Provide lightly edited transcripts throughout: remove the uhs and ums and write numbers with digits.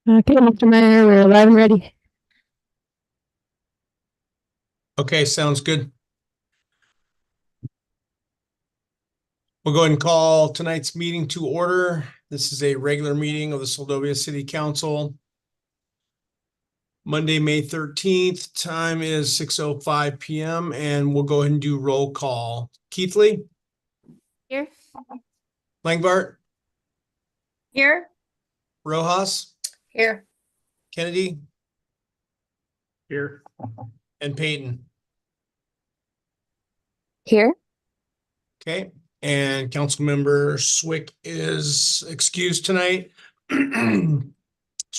Okay, Mr. Mayor, we're live and ready. Okay, sounds good. We'll go ahead and call tonight's meeting to order. This is a regular meeting of the Seldovia City Council. Monday, May 13th, time is 6:05 p.m. and we'll go ahead and do roll call. Keithley? Here. Langbart? Here. Rojas? Here. Kennedy? Here. And Peyton? Here. Okay, and Councilmember Swick is excused tonight. So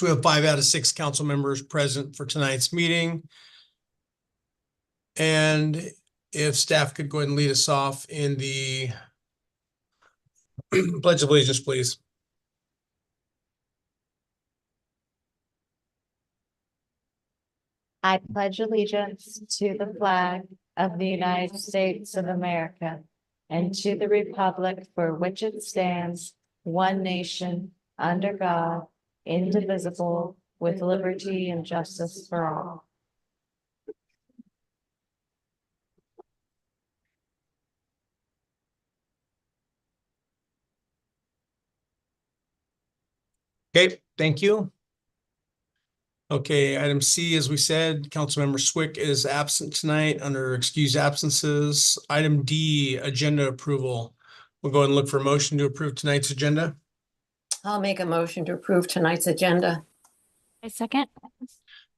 we have 5 out of 6 council members present for tonight's meeting. And if staff could go ahead and lead us off in the Pledge of Allegiance, please. I pledge allegiance to the flag of the United States of America and to the republic for which it stands, one nation, under God, indivisible, with liberty and justice for all. Okay, thank you. Okay, item C, as we said, Councilmember Swick is absent tonight under excused absences. Item D, agenda approval. We'll go ahead and look for a motion to approve tonight's agenda. I'll make a motion to approve tonight's agenda. A second.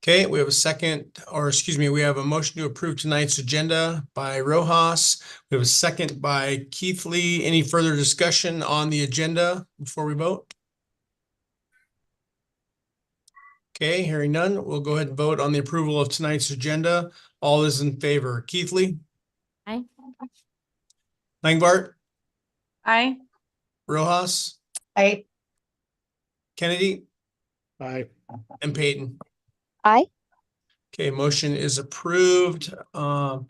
Okay, we have a second, or excuse me, we have a motion to approve tonight's agenda by Rojas. We have a second by Keithley. Any further discussion on the agenda before we vote? Okay, hearing none, we'll go ahead and vote on the approval of tonight's agenda. All is in favor. Keithley? Aye. Langbart? Aye. Rojas? Aye. Kennedy? Aye. And Peyton? Aye. Okay, motion is approved. 5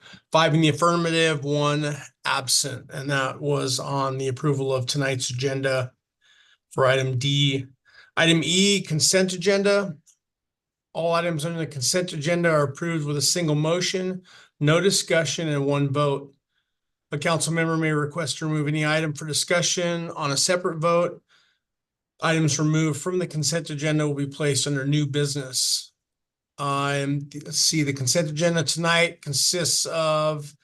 in the affirmative, 1 absent, and that was on the approval of tonight's agenda for item D. Item E, consent agenda. All items under the consent agenda are approved with a single motion, no discussion, and 1 vote. A council member may request to remove any item for discussion on a separate vote. Items removed from the consent agenda will be placed under new business. Let's see, the consent agenda tonight consists of,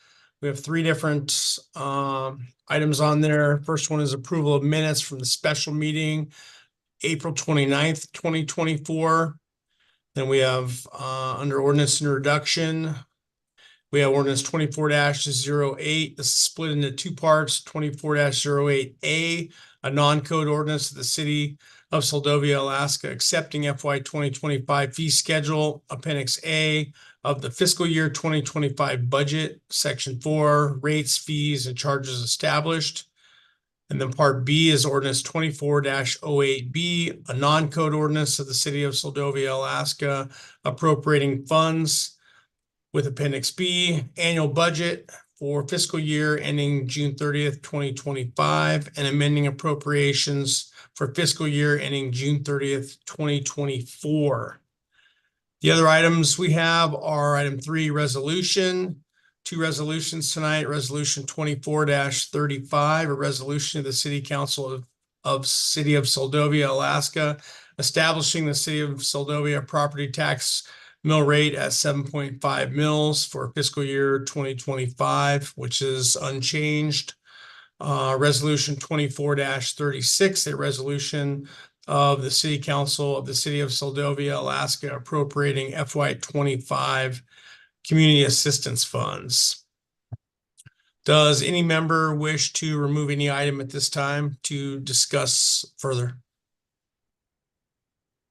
we have 3 different items on there. First one is approval of minutes from the special meeting, April 29th, 2024. Then we have under ordinance introduction, we have ordinance 24-08. This is split into 2 parts, 24-08A, a non-code ordinance of the city of Seldovia, Alaska, accepting FY 2025 fee schedule, Appendix A of the fiscal year 2025 budget, Section 4, rates, fees, and charges established. And then Part B is ordinance 24-08B, a non-code ordinance of the city of Seldovia, Alaska, appropriating funds with Appendix B, annual budget for fiscal year ending June 30th, 2025, and amending appropriations for fiscal year ending June 30th, 2024. The other items we have are item 3, resolution. 2 resolutions tonight, resolution 24-35, a resolution of the City Council of City of Seldovia, Alaska, establishing the City of Seldovia property tax mill rate at 7.5 mils for fiscal year 2025, which is unchanged. Resolution 24-36, a resolution of the City Council of the City of Seldovia, Alaska, appropriating FY 25 community assistance funds. Does any member wish to remove any item at this time to discuss further?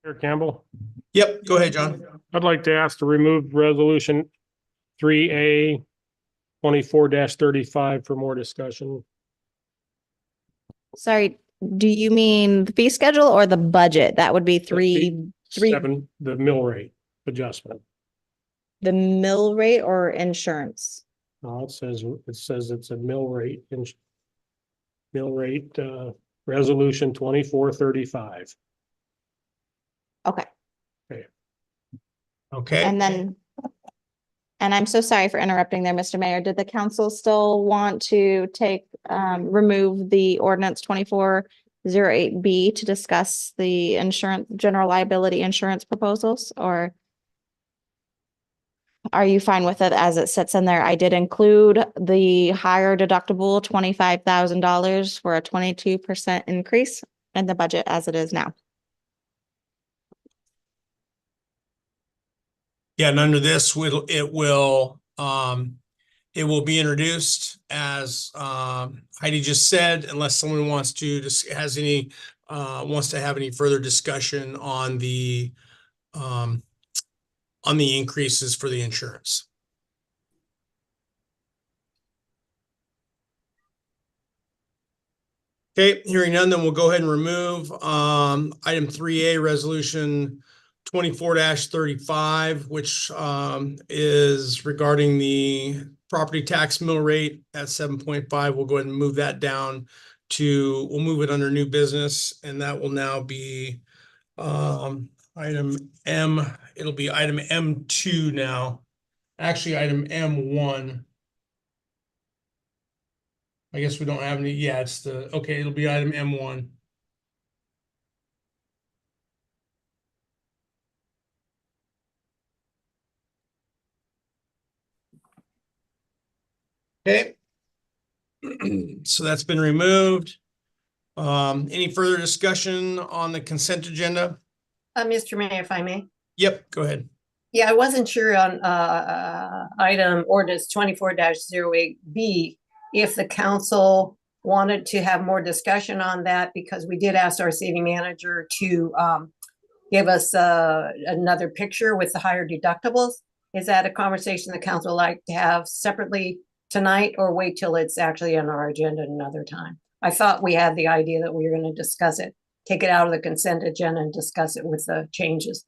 Mayor Campbell, Yep, go ahead, John. I'd like to ask to remove resolution 3A 24-35 for more discussion. Sorry, do you mean the fee schedule or the budget? That would be three, 7, the mill rate adjustment. the mill rate or insurance? It says it's a mill rate, resolution 24-35. Okay, Okay, And then, and I'm so sorry for interrupting there, Mr. Mayor. Did the council still want to remove the ordinance 2408B to discuss the insurance, general liability insurance proposals, or are you fine with it as it sits in there? I did include the higher deductible, $25,000 for a 22% increase in the budget as it is now. yeah, and under this, it will be introduced as Heidi just said, unless someone wants to wants to have any further discussion on the increases for the insurance. Okay, hearing none, then we'll go ahead and remove item 3A, resolution 24-35, which is regarding the property tax mill rate at 7.5. We'll go ahead and move that down we'll move it under new business, and that will now be item M. It'll be item M2 now. Actually, item M1. I guess we don't have any. Yeah, okay, it'll be item M1. Okay. So that's been removed. Any further discussion on the consent agenda? Mr. Mayor, if I may. Yep, go ahead. Yeah, I wasn't sure on item ordinance 24-08B if the council wanted to have more discussion on that, because we did ask our city manager to give us another picture with the higher deductibles. Is that a conversation the council would like to have separately tonight, or wait till it's actually on our agenda another time? I thought we had the idea that we were going to discuss it, take it out of the consent agenda and discuss it with the changes.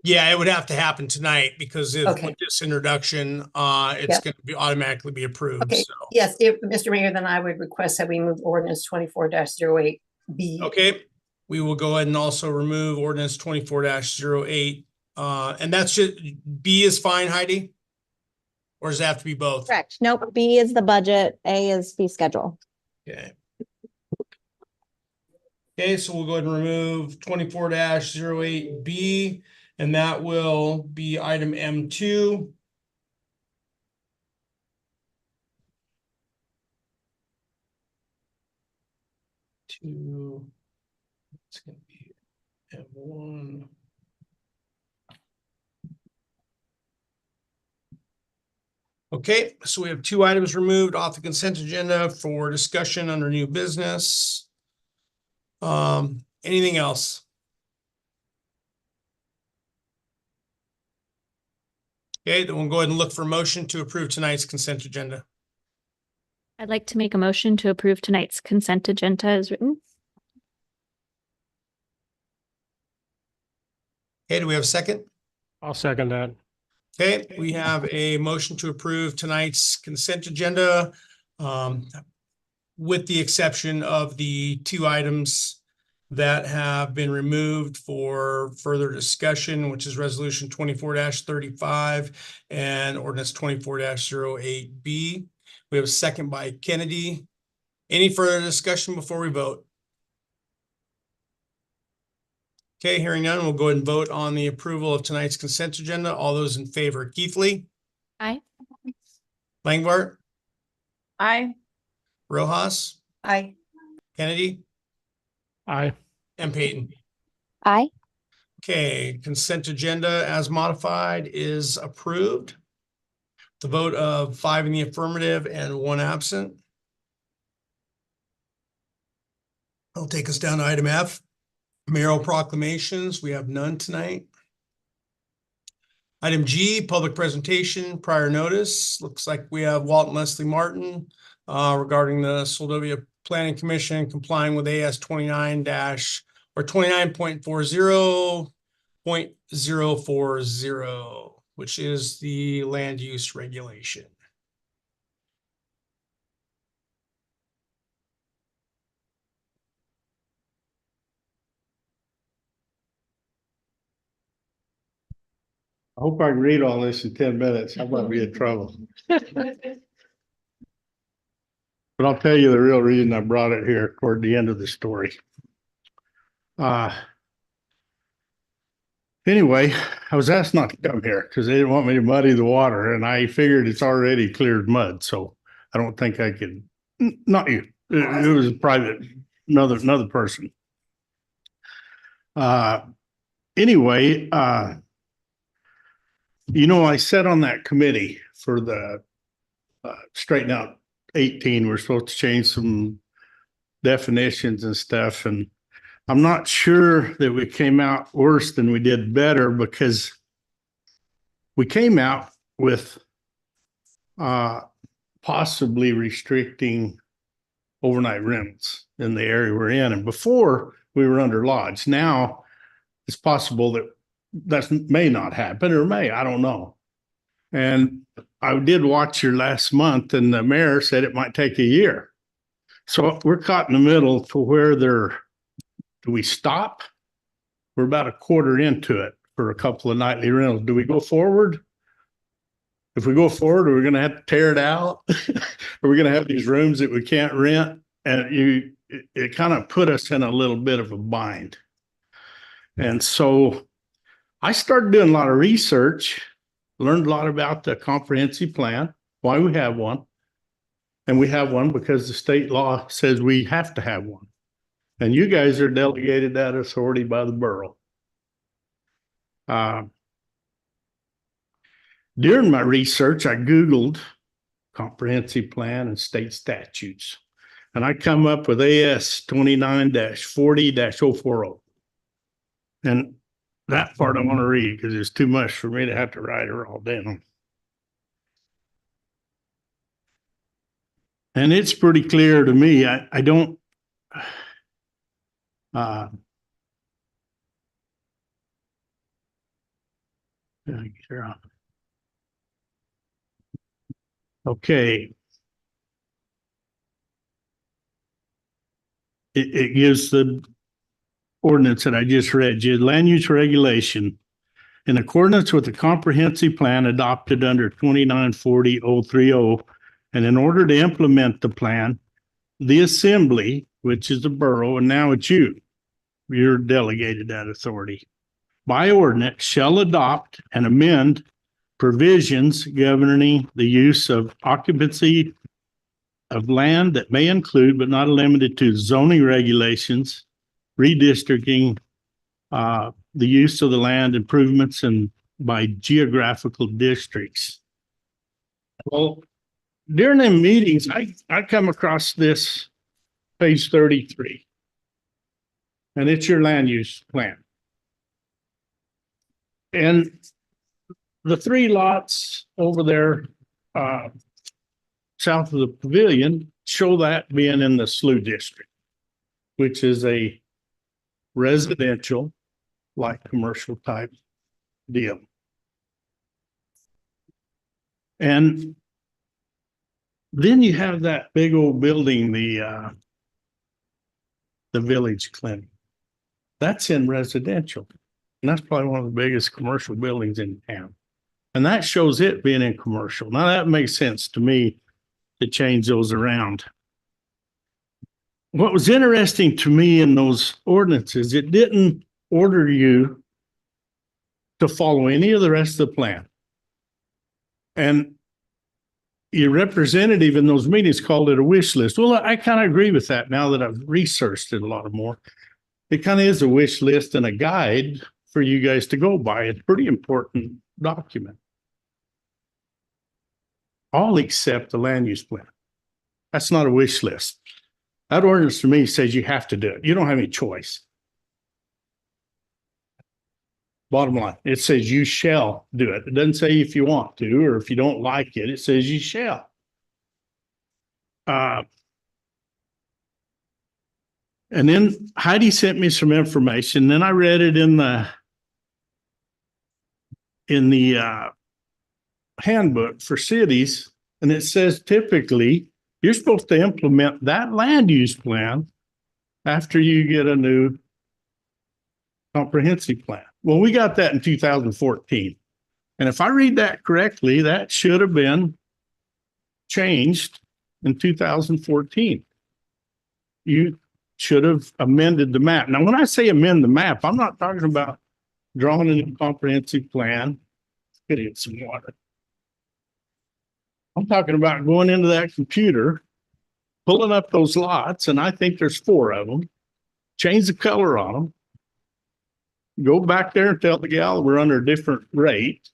Yeah, it would have to happen tonight because Okay. with this introduction, it's going to be automatically be approved. Okay, So. yes, if Mr. Mayor, then I would request that we move ordinance 24-08B. Okay, we will go ahead and also remove ordinance 24-08. And that's just B is fine, Heidi? Or does it have to be both? Correct. Nope. B is the budget. A is fee schedule. Okay. Okay, so we'll go ahead and remove 24-08B, and that will be item M2. It's going to be M1. Okay, so we have 2 items removed off the consent agenda for discussion under new business. Anything else? Okay, then we'll go ahead and look for a motion to approve tonight's consent agenda. I'd like to make a motion to approve tonight's consent agenda as written. Okay, do we have a second? I'll second that. Okay, we have a motion to approve tonight's consent agenda, with the exception of the 2 items that have been removed for further discussion, which is resolution 24-35 and ordinance 24-08B. We have a second by Kennedy. Any further discussion before we vote? Okay, hearing none, we'll go ahead and vote on the approval of tonight's consent agenda. All those in favor, Keithley, Aye. Langbart, Aye. Rojas, Aye. Kennedy, Aye. and Peyton. Aye. Okay, consent agenda as modified is approved. The vote of 5 in the affirmative and 1 absent. I'll take us down to item F. Mayoral proclamations, we have none tonight. Item G, public presentation, prior notice. Looks like we have Walt and Leslie Martin regarding the Seldovia Planning Commission complying with AS 29-29.40.040, which is the land use regulation. hope I can read all this in 10 minutes. I might be in trouble. But I'll tell you the real reason I brought it here toward the end of the story. Anyway, I was asked not to come here because they didn't want me to muddy the water, and I figured it's already cleared mud, so I don't think I could. Not you. It was a private, another person. Anyway, I sat on that committee for the straighten out 18. We're supposed to change some definitions and stuff, and I'm not sure that we came out worse than we did better, because we came out with possibly restricting overnight rentals in the area we're in. And before, we were under lodge. Now it's possible that may not happen, or may, I don't know. And I did watch your last month, and the mayor said it might take a year. So we're caught in the middle to where do we stop? We're about a quarter into it for a couple of nightly rentals. Do we go forward? If we go forward, are we going to have to tear it out? Are we going to have these rooms that we can't rent? And it kind of put us in a little bit of a bind. And so I started doing a lot of research, learned a lot about the comprehensive plan, why we have one. And we have one because the state law says we have to have one. And you guys are delegated that authority by the borough. During my research, I Googled comprehensive plan and state statutes, and I come up with AS 29-40-040. And that part I want to read because it's too much for me to have to write it all down. And it's pretty clear to me. I don't. Okay. It gives the ordinance that I just read you, land use regulation in accordance with the comprehensive plan adopted under 29-40-030. And in order to implement the plan, the assembly, which is the borough, and now it's you're delegated that authority, by ordinance shall adopt and amend provisions governing the use of occupancy of land that may include, but not limited to, zoning regulations, redistricting, the use of the land, improvements, and by geographical districts. Well, during the meetings, I come across this page 33, and it's your land use plan. And the 3 lots over there south of the pavilion show that being in the SLU district, which is a residential, like commercial type deal. And then you have that big old building, the village clinic. That's in residential. And that's probably one of the biggest commercial buildings in town. And that shows it being in commercial. Now that makes sense to me to change those around. What was interesting to me in those ordinances, it didn't order you to follow any of the rest of the plan. And your representative in those meetings called it a wish list. Well, I kind of agree with that now that I've researched it a lot more. It kind of is a wish list and a guide for you guys to go by. It's a pretty important document. All except the land use plan. That's not a wish list. That ordinance to me says you have to do it. You don't have any choice. Bottom line, it says you shall do it. It doesn't say if you want to or if you don't like it. It says you shall. And then Heidi sent me some information. Then I read it in the handbook for cities, and it says typically you're supposed to implement that land use plan after you get a new comprehensive plan. Well, we got that in 2014, And if I read that correctly, that should have been changed in 2014. You should have amended the map. Now, when I say amend the map, I'm not talking about drawing a new comprehensive plan, getting some water. I'm talking about going into that computer, pulling up those lots, and I think there's 4 of them, change the color on them, go back there and tell the gal we're under a different rate.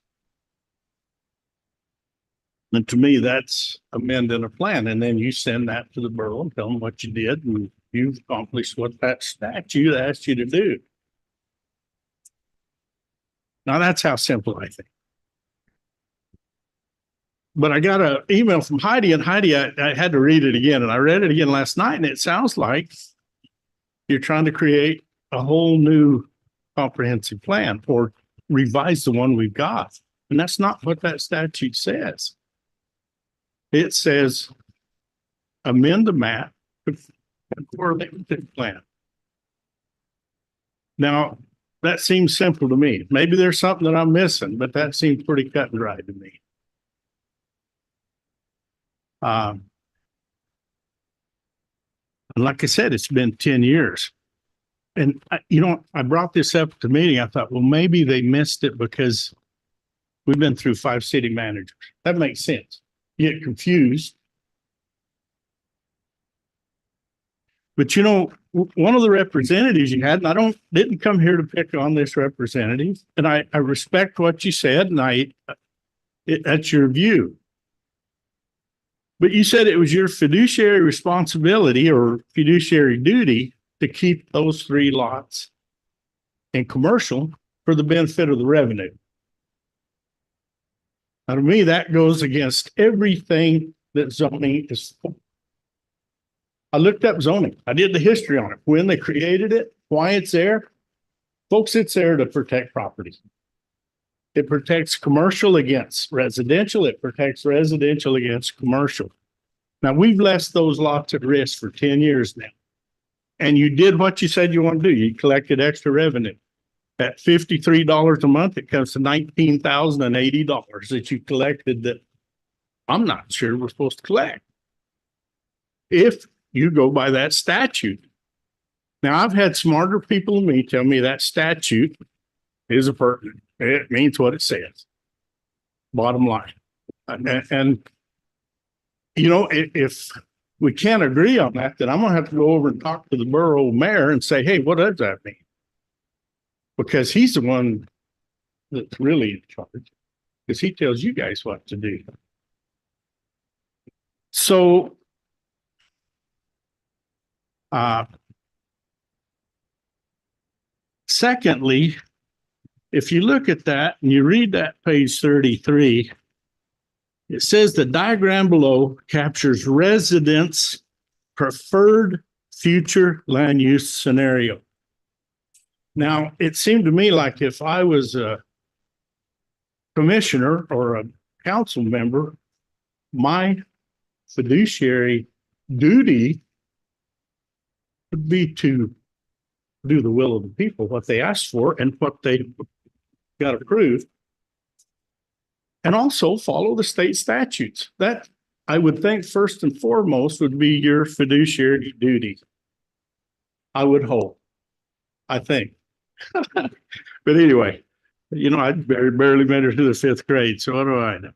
And to me, that's amending a plan. And then you send that to the borough and tell them what you did and you've accomplished what that statute asked you to do. Now that's how simple I think. But I got an email from Heidi, and Heidi, I had to read it again, and I read it again last night, and it sounds like you're trying to create a whole new comprehensive plan or revise the one we've got. And that's not what that statute says. It says amend the map for the plan. Now, that seems simple to me. Maybe there's something that I'm missing, but that seems pretty cut and dry to me. And like I said, it's been 10 years. And I brought this up at the meeting. I thought, well, maybe they missed it because we've been through 5 city managers. That makes sense. You get confused. But one of the representatives you had, and I didn't come here to pick on this representative, and I respect what you said, and that's your view. But you said it was your fiduciary responsibility or fiduciary duty to keep those 3 lots in commercial for the benefit of the revenue. Now, to me, that goes against everything that zoning is for. I looked up zoning. I did the history on it, when they created it, why it's there. Folks, it's there to protect property. It protects commercial against residential. It protects residential against commercial. Now, we've left those lots at risk for 10 years now. And you did what you said you want to do. You collected extra revenue. At $53 a month, it comes to $19,080 that you collected that I'm not sure we're supposed to collect. If you go by that statute. Now, I've had smarter people than me tell me that statute is a pertinent. It means what it says. Bottom line. And if we can't agree on that, then I'm going to have to go over and talk to the borough mayor and say, hey, what does that mean? Because he's the one that's really in charge, because he tells you guys what to do. So, secondly, if you look at that and you read that page 33, it says the diagram below captures residents' preferred future land use scenario. Now, it seemed to me like if I was a commissioner or a council member, my fiduciary duty would be to do the will of the people, what they asked for and what they got approved. And also follow the state statutes. That, I would think, first and foremost, would be your fiduciary duty. I would hope. I think. But anyway, I barely made it to the 5th grade, so what do I know?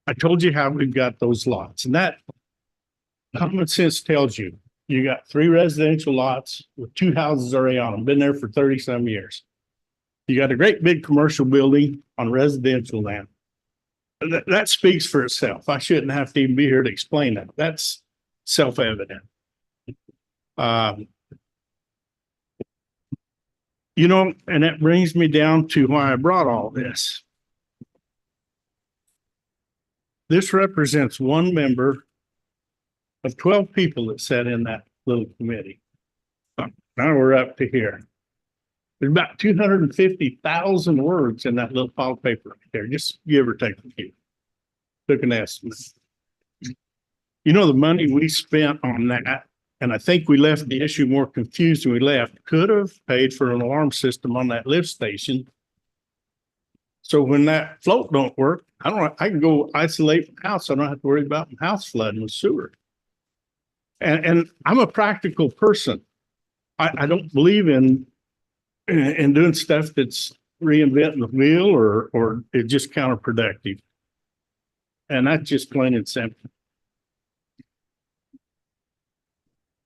I told you how we've got those lots, and that common sense tells you got 3 residential lots with 2 houses already on them, been there for 30-some years. You got a great big commercial building on residential land. That speaks for itself. I shouldn't have to even be here to explain that. That's self-evident. And that brings me down to why I brought all this. This represents one member of 12 people that sat in that little committee. Now we're up to here. There's about 250,000 words in that little pile of paper right there, just give or take a few. Took an estimate. The money we spent on that And I think we left the issue more confused than we left. Could have paid for an alarm system on that lift station. So when that float don't work, I can go isolate my house. I don't have to worry about my house flooding with sewer. And I'm a practical person. I don't believe in doing stuff that's reinventing the wheel or it's just counterproductive. And that's just plain and simple.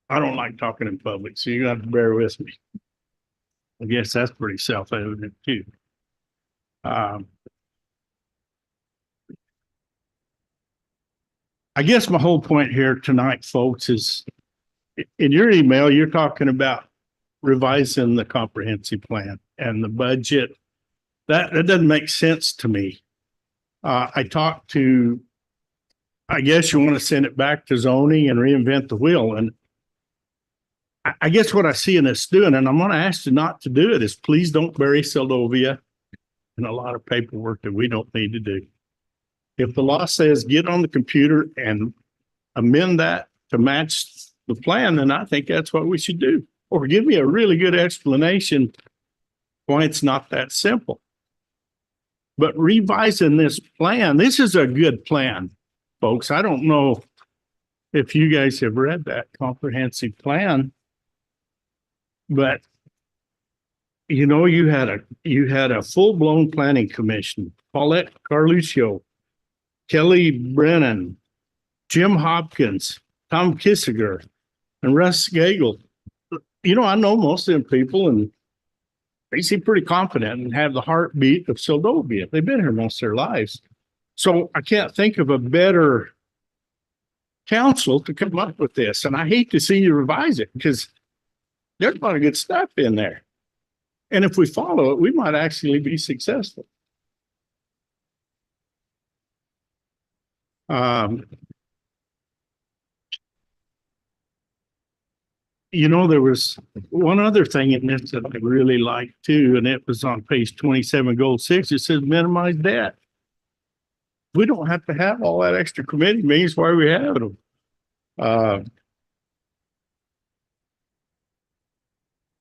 I don't like talking in public, so you have to bear with me. I guess that's pretty self-evident too. I guess my whole point here tonight, folks, is in your email, you're talking about revising the comprehensive plan and the budget. That doesn't make sense to me. I guess you want to send it back to zoning and reinvent the wheel. And I guess what I see in this doing, and I'm going to ask you not to do it, is please don't bury Seldovia in a lot of paperwork that we don't need to do. If the law says get on the computer and amend that to match the plan, then I think that's what we should do. Or give me a really good explanation why it's not that simple. But revising this plan, this is a good plan, folks. I don't know if you guys have read that comprehensive plan, but you know, you had a full-blown planning commission, Paulette Carluccio, Kelly Brennan, Jim Hopkins, Tom Kissinger, and Russ Gagel. You know, I know most of them people, and they seem pretty confident and have the heartbeat of Seldovia. They've been here most of their lives. So I can't think of a better council to come up with this. And I hate to see you revise it because there's a lot of good stuff in there. And if we follow it, we might actually be successful. You know, there was one other thing in this that I really liked too, and it was on page 27, goal 6. It says minimize debt. We don't have to have all that extra committee meetings. Why are we having them?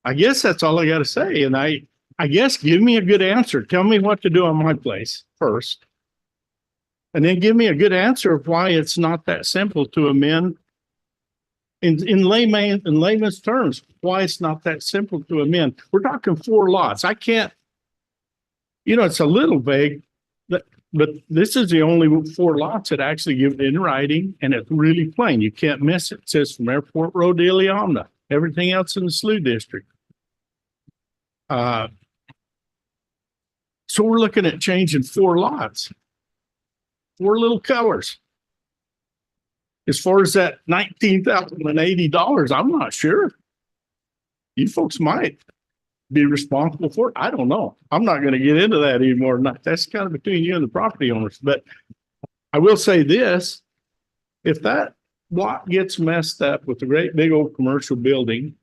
I guess that's all I got to say. And I guess give me a good answer. Tell me what to do on my place first. And then give me a good answer of why it's not that simple to amend in layman's terms, why it's not that simple to amend. We're talking 4 lots. I can't, you know, it's a little vague, but this is the only 4 lots that actually give it in writing, and it's really plain. You can't miss it. It says from Airport Road to Iliamna, everything else in the SLU district. So we're looking at changing 4 lots, 4 little colors. As far as that $19,080, I'm not sure. You folks might be responsible for it. I don't know. I'm not going to get into that anymore. That's kind of between you and the property owners. But I will say this, if that lot gets messed up with a great big old commercial building,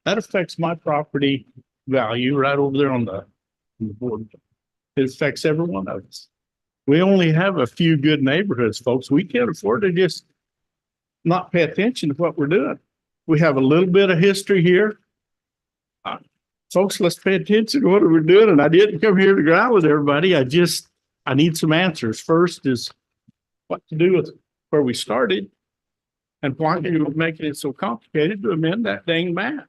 that affects my property value right over there on the board. It affects every one of us. We only have a few good neighborhoods, folks. We can't afford to just not pay attention to what we're doing. We have a little bit of history here. Folks, let's pay attention to what we're doing. And I didn't come here to growl with everybody. I need some answers. First is what to do with where we started and why are you making it so complicated to amend that dang map?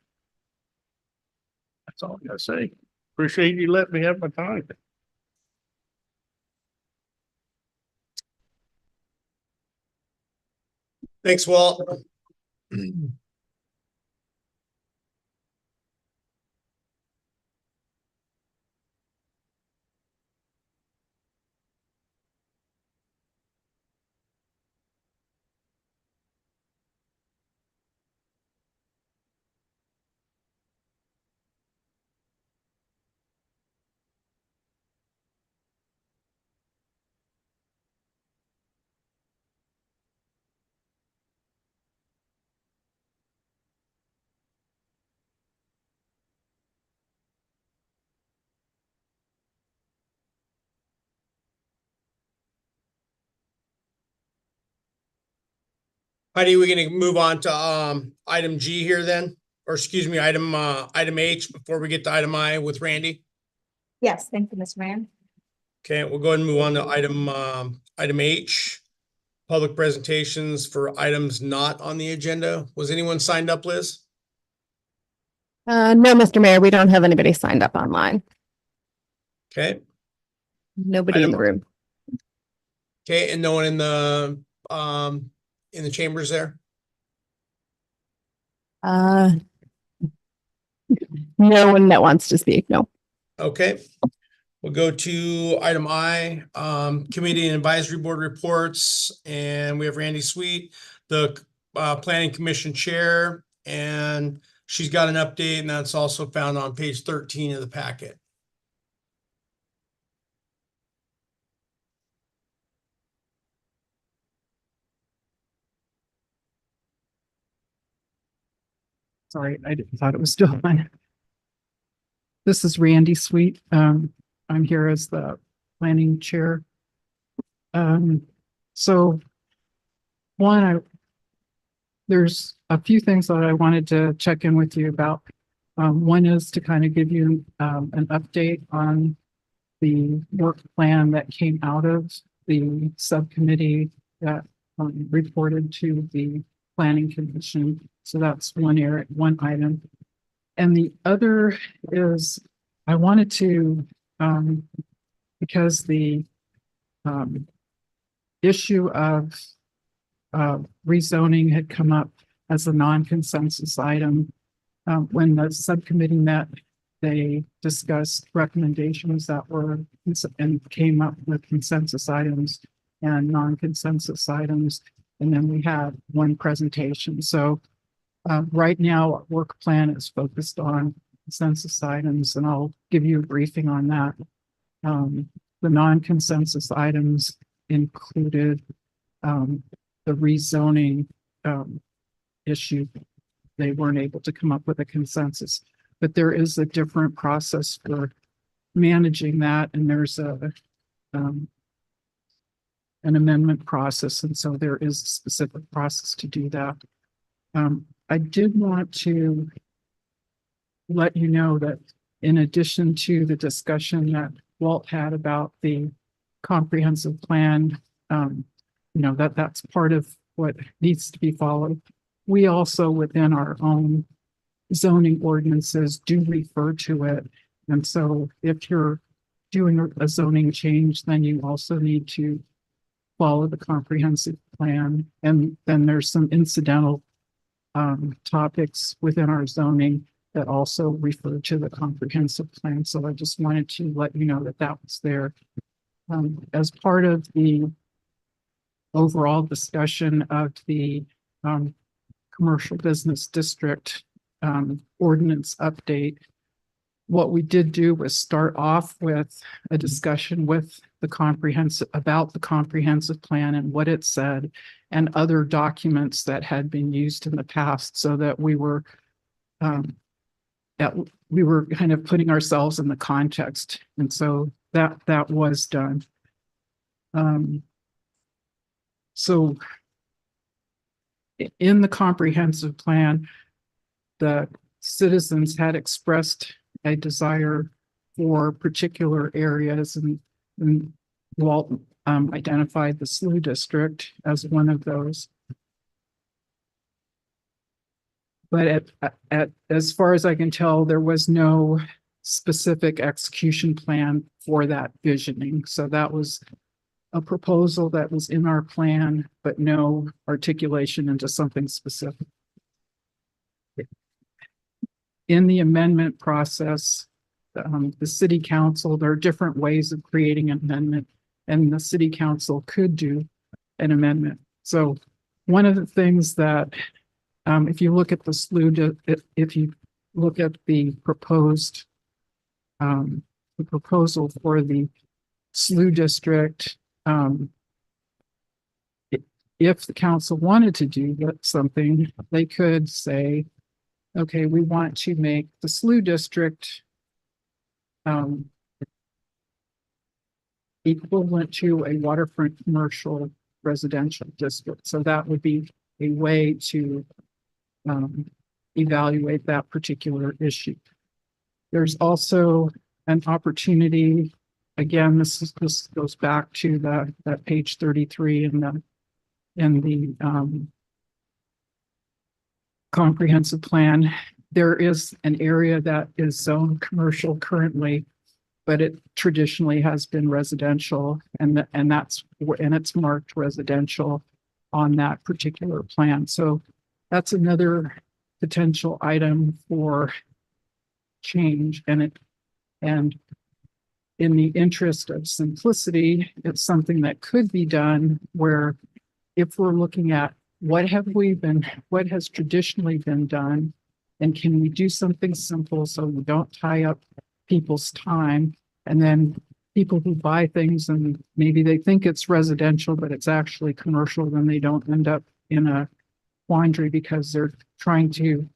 That's all I gotta say. Appreciate you letting me have my time. Thanks, Walt. Heidi, we're gonna move on to item G here then, or excuse me, item H before we get to item I with Randy. Yes, thank you, Mr. Mayor. Okay, we'll go ahead and move on to item H. Public presentations for items not on the agenda. Was anyone signed up, Liz? No, Mr. Mayor, we don't have anybody signed up online. Okay, Nobody in the room. okay, and no one in the chambers there? No one that wants to speak, no. Okay. We'll go to item I, committee and advisory board reports, and we have Randy Sweet, the planning commission chair, and she's got an update, and that's also found on page 13 of the packet. Sorry, I thought it was still on. This is Randy Sweet. I'm here as the planning chair. So there's a few things that I wanted to check in with you about. One is to kind of give you an update on the work plan that came out of the subcommittee that reported to the planning commission. So that's one item. And the other is I wanted to, because the issue of rezoning had come up as a non-consensus item. When the subcommittee met, they discussed recommendations that were and came up with consensus items and non-consensus items. And then we had one presentation. So right now, our work plan is focused on consensus items, and I'll give you a briefing on that. The non-consensus items included the rezoning issue. They weren't able to come up with a consensus, but there is a different process for managing that, and there's an amendment process, and so there is a specific process to do that. I did want to let you know that in addition to the discussion that Walt had about the comprehensive plan, that's part of what needs to be followed. We also, within our own zoning ordinances, do refer to it. And so if you're doing a zoning change, then you also need to follow the comprehensive plan. And then there's some incidental topics within our zoning that also refer to the comprehensive plan. So I just wanted to let you know that that was there. As part of the overall discussion of the commercial business district ordinance update, what we did do was start off with a discussion with the comprehensive plan and what it said and other documents that had been used in the past, so that we were kind of putting ourselves in the context. And so that was done. So in the comprehensive plan, the citizens had expressed a desire for particular areas, and Walt identified the SLU district as one of those. But as far as I can tell, there was no specific execution plan for that visioning. So that was a proposal that was in our plan, but no articulation into something specific. In the amendment process, the city council, there are different ways of creating an amendment, and the city council could do an amendment. So one of the things that, if you look at the SLU, if you look at the proposed, the proposal for the SLU district, if the council wanted to do something, they could say, okay, we want to make the SLU district equivalent to a waterfront commercial residential district. So that would be a way to evaluate that particular issue. There's also an opportunity, again, this goes back to that page 33 in the comprehensive plan. There is an area that is zoned commercial currently, but it traditionally has been residential, and it's marked residential on that particular plan. So that's another potential item for change, and in the interest of simplicity, it's something that could be done where if we're looking at what has traditionally been done, and can we do something simple so we don't tie up people's time, and then people who buy things and maybe they think it's residential, but it's actually commercial, then they don't end up in a quandary because they're trying to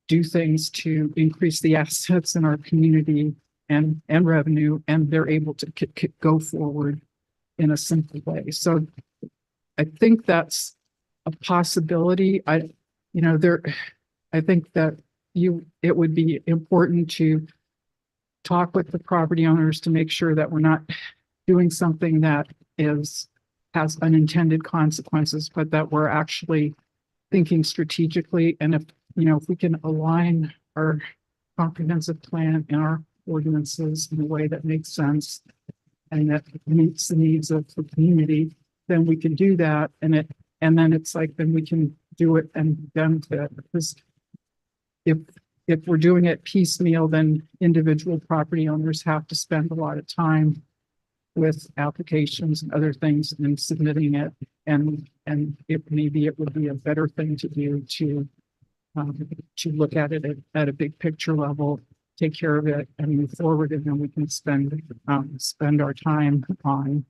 do things to increase the assets in our community and revenue, and they're able to go forward in a simple way. So I think that's a possibility. I think that it would be important to talk with the property owners to make sure that we're not doing something that has unintended consequences, but that we're actually thinking strategically. And if we can align our comprehensive plan and our ordinances in a way that makes sense and that meets the needs of the community, then we can do that. And then it's like, then we can do it and then because if we're doing it piecemeal, then individual property owners have to spend a lot of time with applications and other things and submitting it. And maybe it would be a better thing to do to look at it at a big picture level, take care of it and move forward. And then we can spend our time on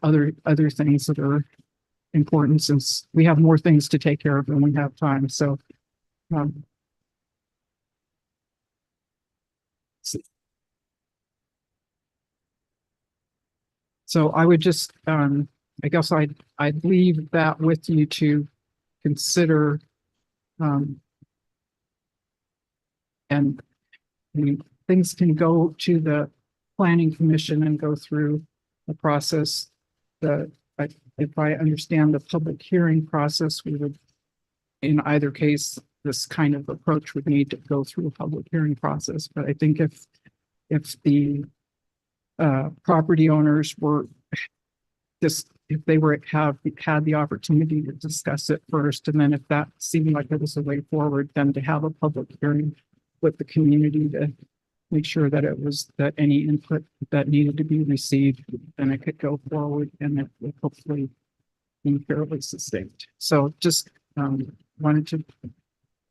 other things that are important, since we have more things to take care of than we have time. So I would just, I guess I'd leave that with you to consider. And things can go to the planning commission and go through the process. If I understand the public hearing process, we would, in either case, this kind of approach would need to go through a public hearing process. But I think if the property owners were if they had the opportunity to discuss it first, and then if that seemed like it was a way forward, then to have a public hearing with the community to make sure that that any input that needed to be received, then it could go forward and it would hopefully be fairly succinct. So just wanted to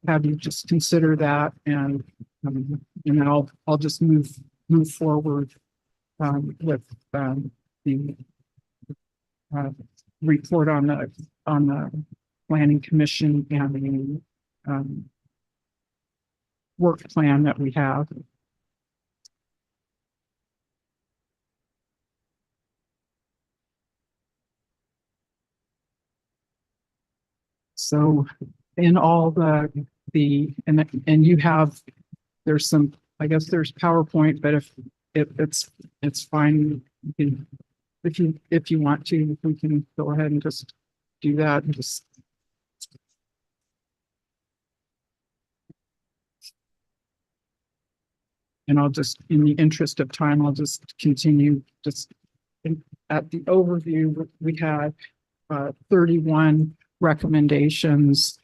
have you just consider that, and then I'll just move forward with the report on the planning commission and the work plan that we have. So in all and you have, there's some, I guess there's PowerPoint, but if it's fine, you can, if you want to, we can go ahead and just do that and just. And I'll just, in the interest of time, I'll just continue at the overview. We had 31 recommendations.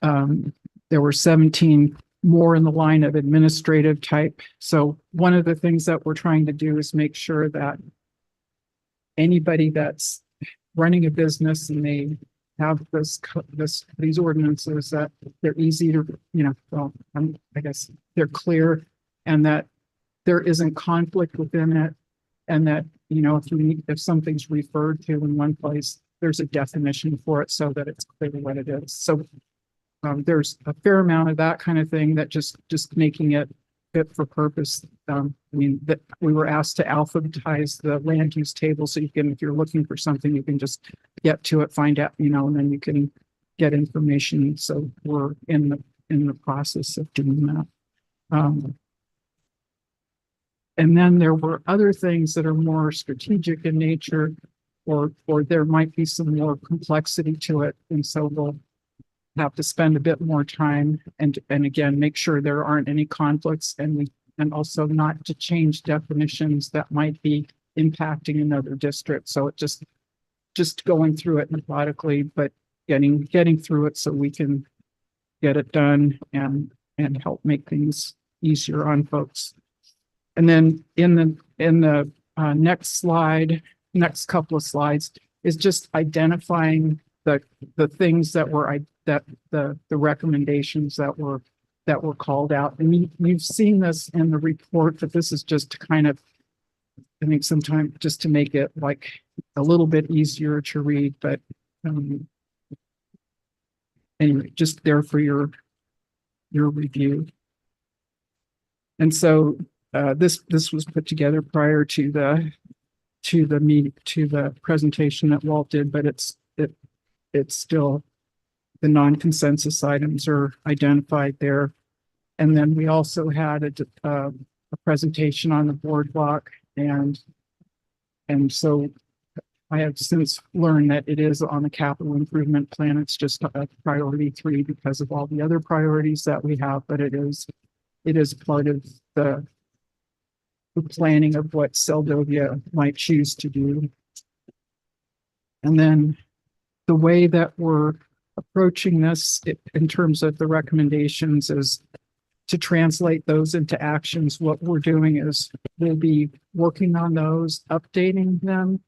There were 17 more in the line of administrative type. So one of the things that we're trying to do is make sure that anybody that's running a business and they have these ordinances, that they're easy to, I guess they're clear, and that there isn't conflict within it, and that, if something's referred to in one place, there's a definition for it so that it's clear what it is. So there's a fair amount of that kind of thing, that just making it fit for purpose. I mean, that we were asked to alphabetize the land use table, so you can, if you're looking for something, you can just get to it, find out, and then you can get information. So we're in the process of doing that. And then there were other things that are more strategic in nature, or there might be some more complexity to it. And so we'll have to spend a bit more time and again, make sure there aren't any conflicts, and also not to change definitions that might be impacting another district. So it just going through it methodically, but getting through it so we can get it done and help make things easier on folks. And then in the next slide, next couple of slides, is just identifying the things that were the recommendations that were called out. And you've seen this in the report, but this is just to kind of, I think, sometimes just to make it like a little bit easier to read. But anyway, just there for your review. And so this was put together prior to the presentation that Walt did, but it's still, the non-consensus items are identified there. And then we also had a presentation on the boardwalk, and so I have since learned that it is on the capital improvement plan. It's just a priority 3 because of all the other priorities that we have, but it is part of the planning of what Seldovia might choose to do. And then the way that we're approaching this in terms of the recommendations is to translate those into actions. What we're doing is we'll be working on those, updating them,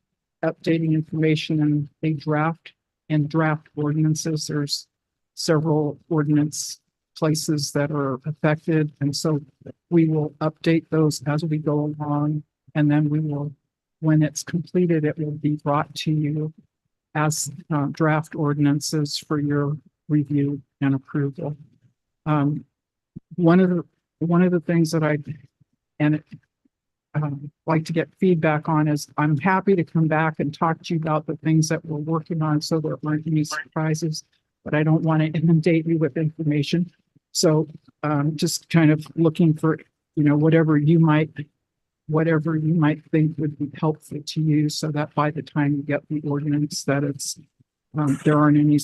updating information in a draft ordinances. There's several ordinance places that are affected. And so we will update those as we go along. And then we will, when it's completed, it will be brought to you as draft ordinances for your review and approval. One of the things that I'd like to get feedback on is I'm happy to come back and talk to you about the things that we're working on so there aren't any surprises, but I don't want to inundate you with information. So just kind of looking for, whatever you might think would be helpful to you, so that by the time you get the ordinance, that it's there aren't any.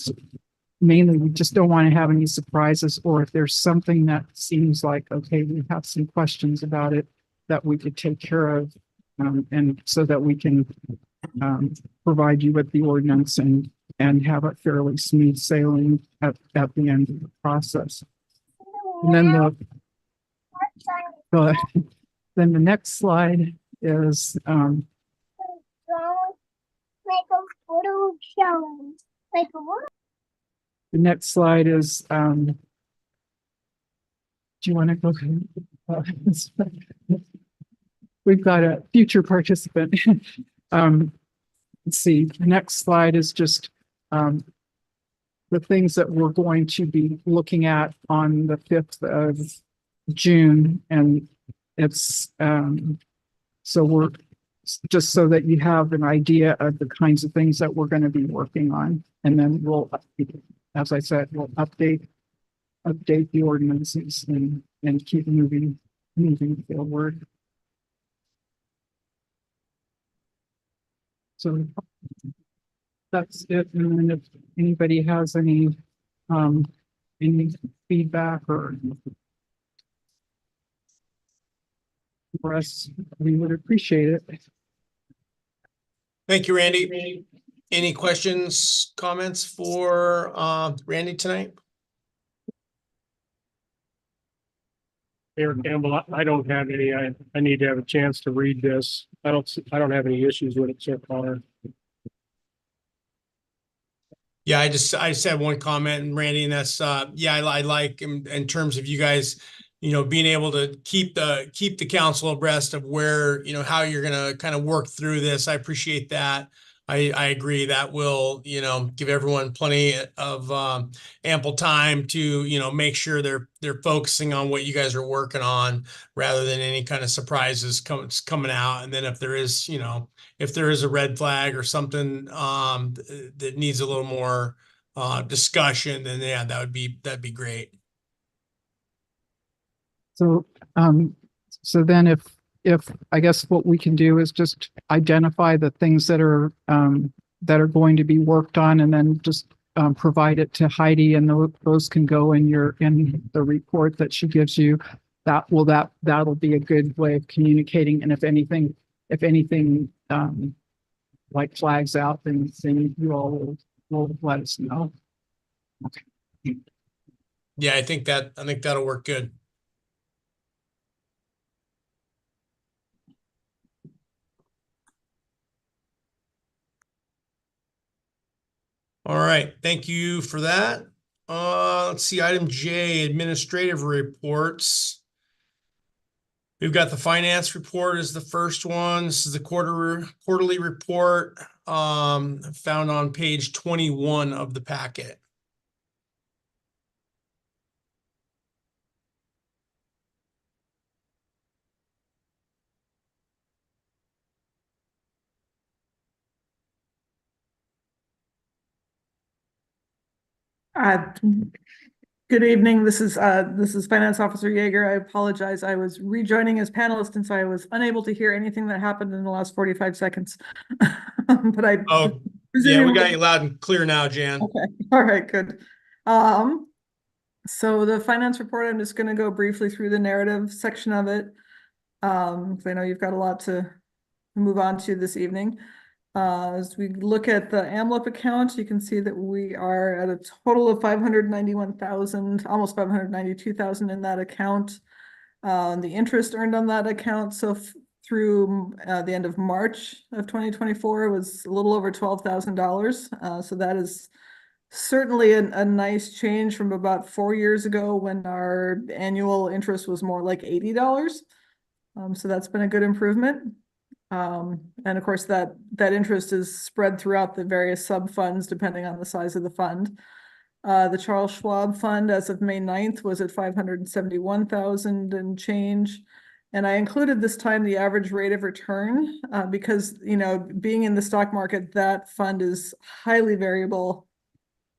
Mainly, we just don't want to have any surprises, or if there's something that seems like, okay, we have some questions about it that we could take care of, and so that we can provide you with the ordinance and have a fairly smooth sailing at the end of the process. And then then the next slide is Like a photo challenge. Like a what? the next slide is do you want to go? We've got a future participant. Let's see, the next slide is just the things that we're going to be looking at on the 5th of June. And it's so we're just so that you have an idea of the kinds of things that we're going to be working on. And then we'll, as I said, we'll update the ordinances and keep moving forward. So that's it. And then if anybody has any feedback or for us, we would appreciate it. Thank you, Randy. Any questions, comments for Randy tonight? Mayor Campbell, I don't have any. I need to have a chance to read this. I don't have any issues with it so far. Yeah, I just had one comment, and Randy, and that's yeah, I like in terms of you guys, being able to keep the council abreast of where, how you're gonna kind of work through this. I appreciate that. I agree. That will, give everyone plenty of ample time to, make sure they're focusing on what you guys are working on rather than any kind of surprises coming out. And then if there is, if there is a red flag or something that needs a little more discussion, then yeah, that'd be great. So, so then if I guess what we can do is just identify the things that are going to be worked on and then just provide it to Heidi and those can go in the report that she gives you. That'll be a good way of communicating. And if anything like flags out, then you all will let us know. Yeah, I think that'll work good. All right, thank you for that. Let's see, item J, administrative reports. We've got the finance report is the first one. This is the quarterly report found on page 21 of the packet. Good evening. This is Finance Officer Yeager. I apologize. I was rejoining as panelist, and so I was unable to hear anything that happened in the last 45 seconds. But Oh, yeah, we got you loud and clear now, Jan. Okay. All right, good. So the finance report, I'm just going to go briefly through the narrative section of it. Because I know you've got a lot to move on to this evening. As we look at the AMLIP account, you can see that we are at a total of 591,000, almost 592,000 in that account. The interest earned on that account through the end of March of 2024 was a little over $12,000. So that is certainly a nice change from about 4 years ago when our annual interest was more like $80. So that's been a good improvement. And of course that interest is spread throughout the various sub funds depending on the size of the fund. The Charles Schwab fund as of May 9th was at 571,000 and change. And I included this time the average rate of return because, being in the stock market, that fund is highly variable.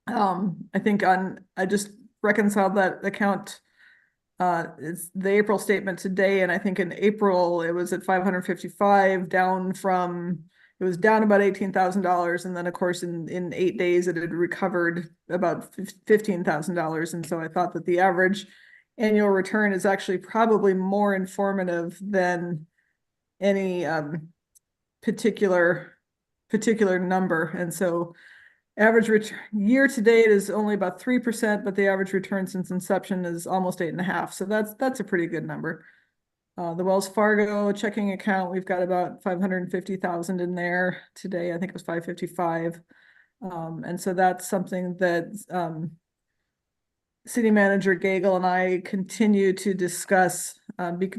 I think I just reconciled that account. It's the April statement today, and I think in April it was at 555, it was down about $18,000, and then of course in 8 days it had recovered about $15,000, and so I thought that the average annual return is actually probably more informative than any particular number, and so. Average return year to date is only about 3%, but the average return since inception is almost 8.5%. So that's a pretty good number. The Wells Fargo checking account, we've got about 550,000 in there today. I think it was 555. And so that's something that City Manager Gagel and I continue to discuss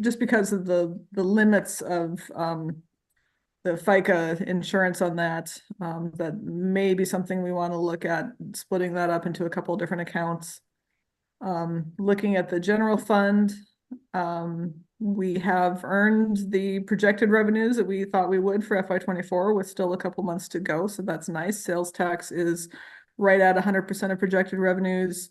just because of the limits of the FICA insurance on that, that may be something we want to look at, splitting that up into a couple of different accounts. Looking at the general fund, we have earned the projected revenues that we thought we would for FY24 with still a couple months to go. So that's nice. Sales tax is right at 100% of projected revenues.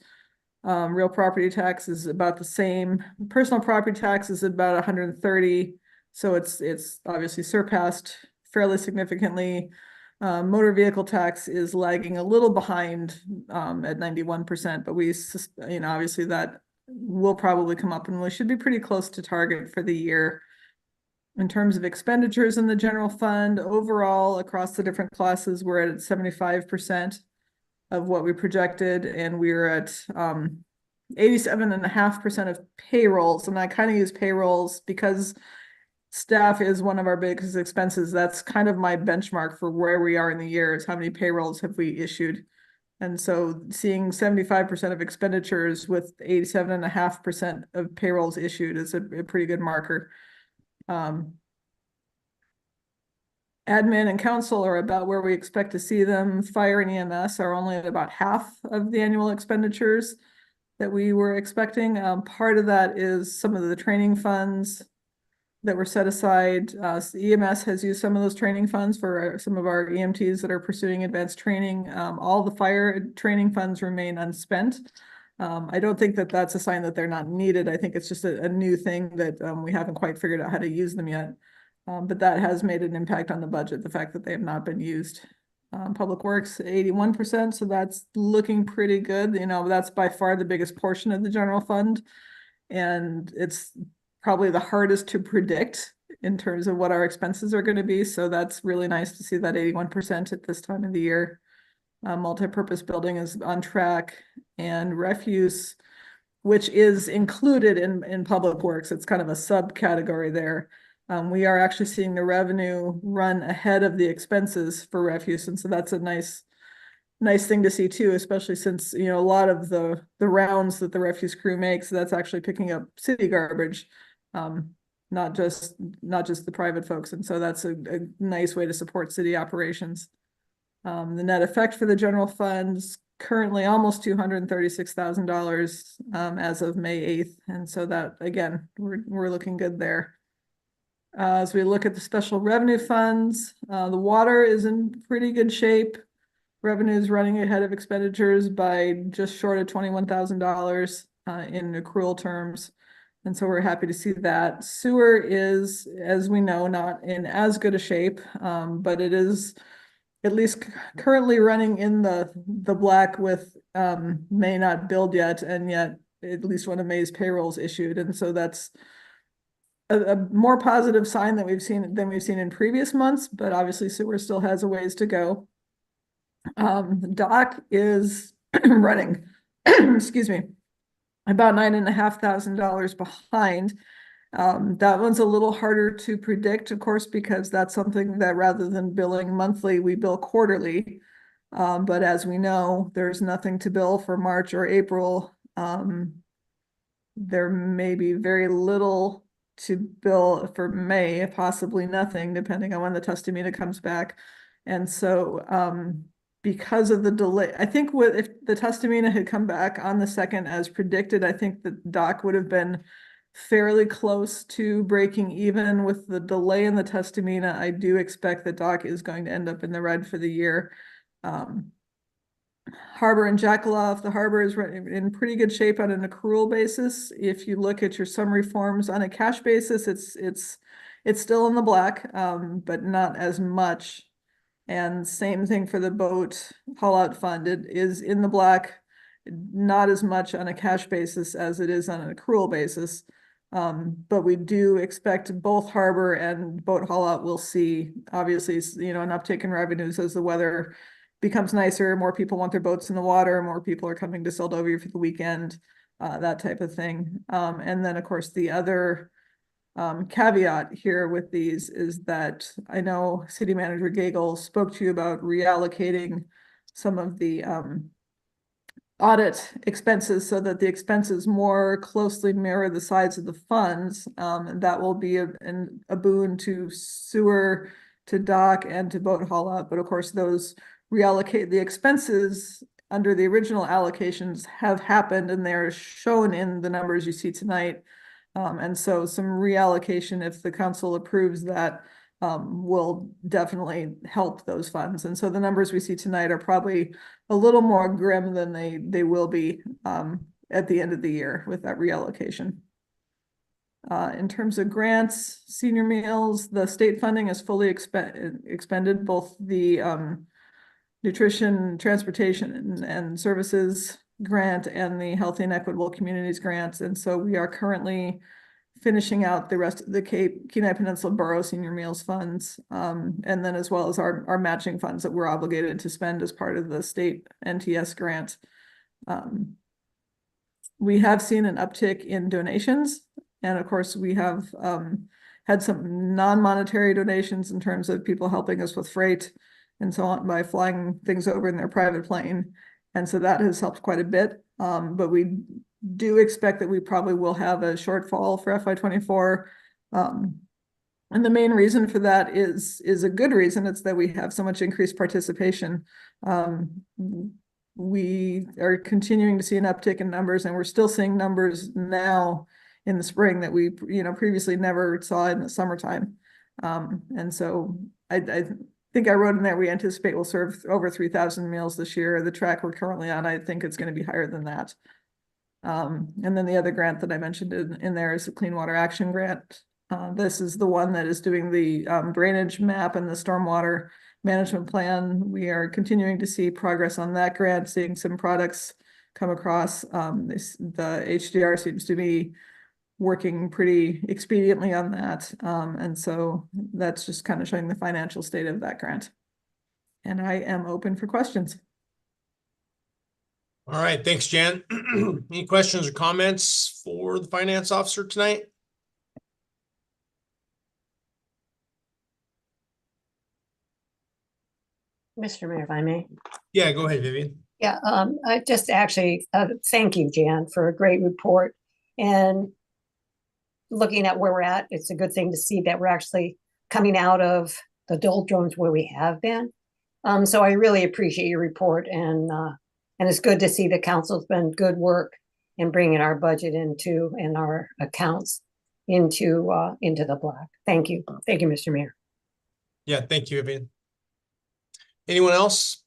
Real property tax is about the same. Personal property tax is about 130. So it's obviously surpassed fairly significantly. Motor vehicle tax is lagging a little behind at 91%, but we, obviously that will probably come up and we should be pretty close to target for the year. In terms of expenditures in the general fund, overall across the different classes, we're at 75% of what we projected, and we're at 87.5% of payrolls. And I kind of use payrolls because staff is one of our biggest expenses. That's kind of my benchmark for where we are in the year is how many payrolls have we issued. And so seeing 75% of expenditures with 87.5% of payrolls issued is a pretty good marker. admin and council are about where we expect to see them. Fire and EMS are only at about half of the annual expenditures that we were expecting. Part of that is some of the training funds that were set aside. EMS has used some of those training funds for some of our EMTs that are pursuing advanced training. All the fire training funds remain unspent. I don't think that that's a sign that they're not needed. I think it's just a new thing that we haven't quite figured out how to use them yet. But that has made an impact on the budget, the fact that they have not been used. Public Works, 81%, so that's looking pretty good. You know, that's by far the biggest portion of the general fund. And it's probably the hardest to predict in terms of what our expenses are going to be. So that's really nice to see that 81% at this time of the year. Multi-purpose building is on track, and refuse, which is included in Public Works, it's kind of a subcategory there. We are actually seeing the revenue run ahead of the expenses for refuse, and so that's a nice thing to see too, especially since, you know, a lot of the rounds that the refuse crew makes, that's actually picking up city garbage, not just the private folks, and so that's a nice way to support city operations. The net effect for the general funds currently almost $236,000 as of May 8th, and so that again we're looking good there. As we look at the special revenue funds, the water is in pretty good shape. Revenue is running ahead of expenditures by just short of $21,000 in accrual terms. And so we're happy to see that. Sewer is, as we know, not in as good a shape, but it is at least currently running in the black with May not billed yet, and yet at least one of May's payrolls issued. And so that's a more positive sign that we've seen in previous months, but obviously sewer still has a ways to go. Dock is running, excuse me, about $9,500 behind. That one's a little harder to predict, of course, because that's something that rather than billing monthly, we bill quarterly. But as we know, there's nothing to bill for March or April. There may be very little to bill for May, possibly nothing, depending on when the testimony comes back. And so because of the delay, I think if the testimony had come back on the 2nd as predicted, I think the doc would have been fairly close to breaking even. With the delay in the testimony, I do expect the doc is going to end up in the red for the year. Harbor and Jackaloff, the harbor is in pretty good shape on an accrual basis. If you look at your summary forms on a cash basis, it's still in the black, but not as much. And same thing for the boat haul out fund. It is in the black, not as much on a cash basis as it is on an accrual basis. But we do expect both harbor and boat haul out will see, obviously, you know, an uptick in revenues as the weather becomes nicer, more people want their boats in the water, more people are coming to Seldovia for the weekend, that type of thing. And then of course the other caveat here with these is that I know City Manager Gagel spoke to you about reallocating some of the audit expenses so that the expenses more closely mirror the size of the funds. And that will be a boon to sewer, to dock, and to boat haul out. But of course, those reallocate the expenses under the original allocations have happened, and they're shown in the numbers you see tonight. And so some reallocation, if the council approves that, will definitely help those funds. And so the numbers we see tonight are probably a little more grim than they will be at the end of the year with that reallocation. In terms of grants, senior meals, the state funding is fully expended, both the nutrition, transportation, and services grant and the Healthy and Equitable Communities grants. And so we are currently finishing out the rest of the Kenai Peninsula Borough Senior Meals funds, and then as well as our matching funds that we're obligated to spend as part of the state NTS grant. We have seen an uptick in donations, and of course we have had some non-monetary donations in terms of people helping us with freight and so on by flying things over in their private plane. And so that has helped quite a bit. But we do expect that we probably will have a shortfall for FY24. And the main reason for that is a good reason. It's that we have so much increased participation. We are continuing to see an uptick in numbers, and we're still seeing numbers now in the spring that we, previously never saw in the summertime. And so I think I wrote in there, we anticipate we'll serve over 3,000 meals this year. The track we're currently on, I think it's going to be higher than that. And then the other grant that I mentioned in there is the Clean Water Action Grant. This is the one that is doing the drainage map and the stormwater management plan. We are continuing to see progress on that grant, seeing some products come across. The HDR seems to be working pretty expediently on that. And so that's just kind of showing the financial state of that grant. And I am open for questions. All right, thanks, Jan. Any questions or comments for the finance officer tonight? Mr. Mayor, if I may. Yeah, go ahead, Vivian. Yeah, I just actually, thank you, Jan, for a great report. And looking at where we're at, it's a good thing to see that we're actually coming out of the doldrums where we have been. So I really appreciate your report, and it's good to see the council's been good work in bringing our budget into and our accounts into the black. Thank you, Mr. Mayor. Yeah, thank you, Vivian. Anyone else?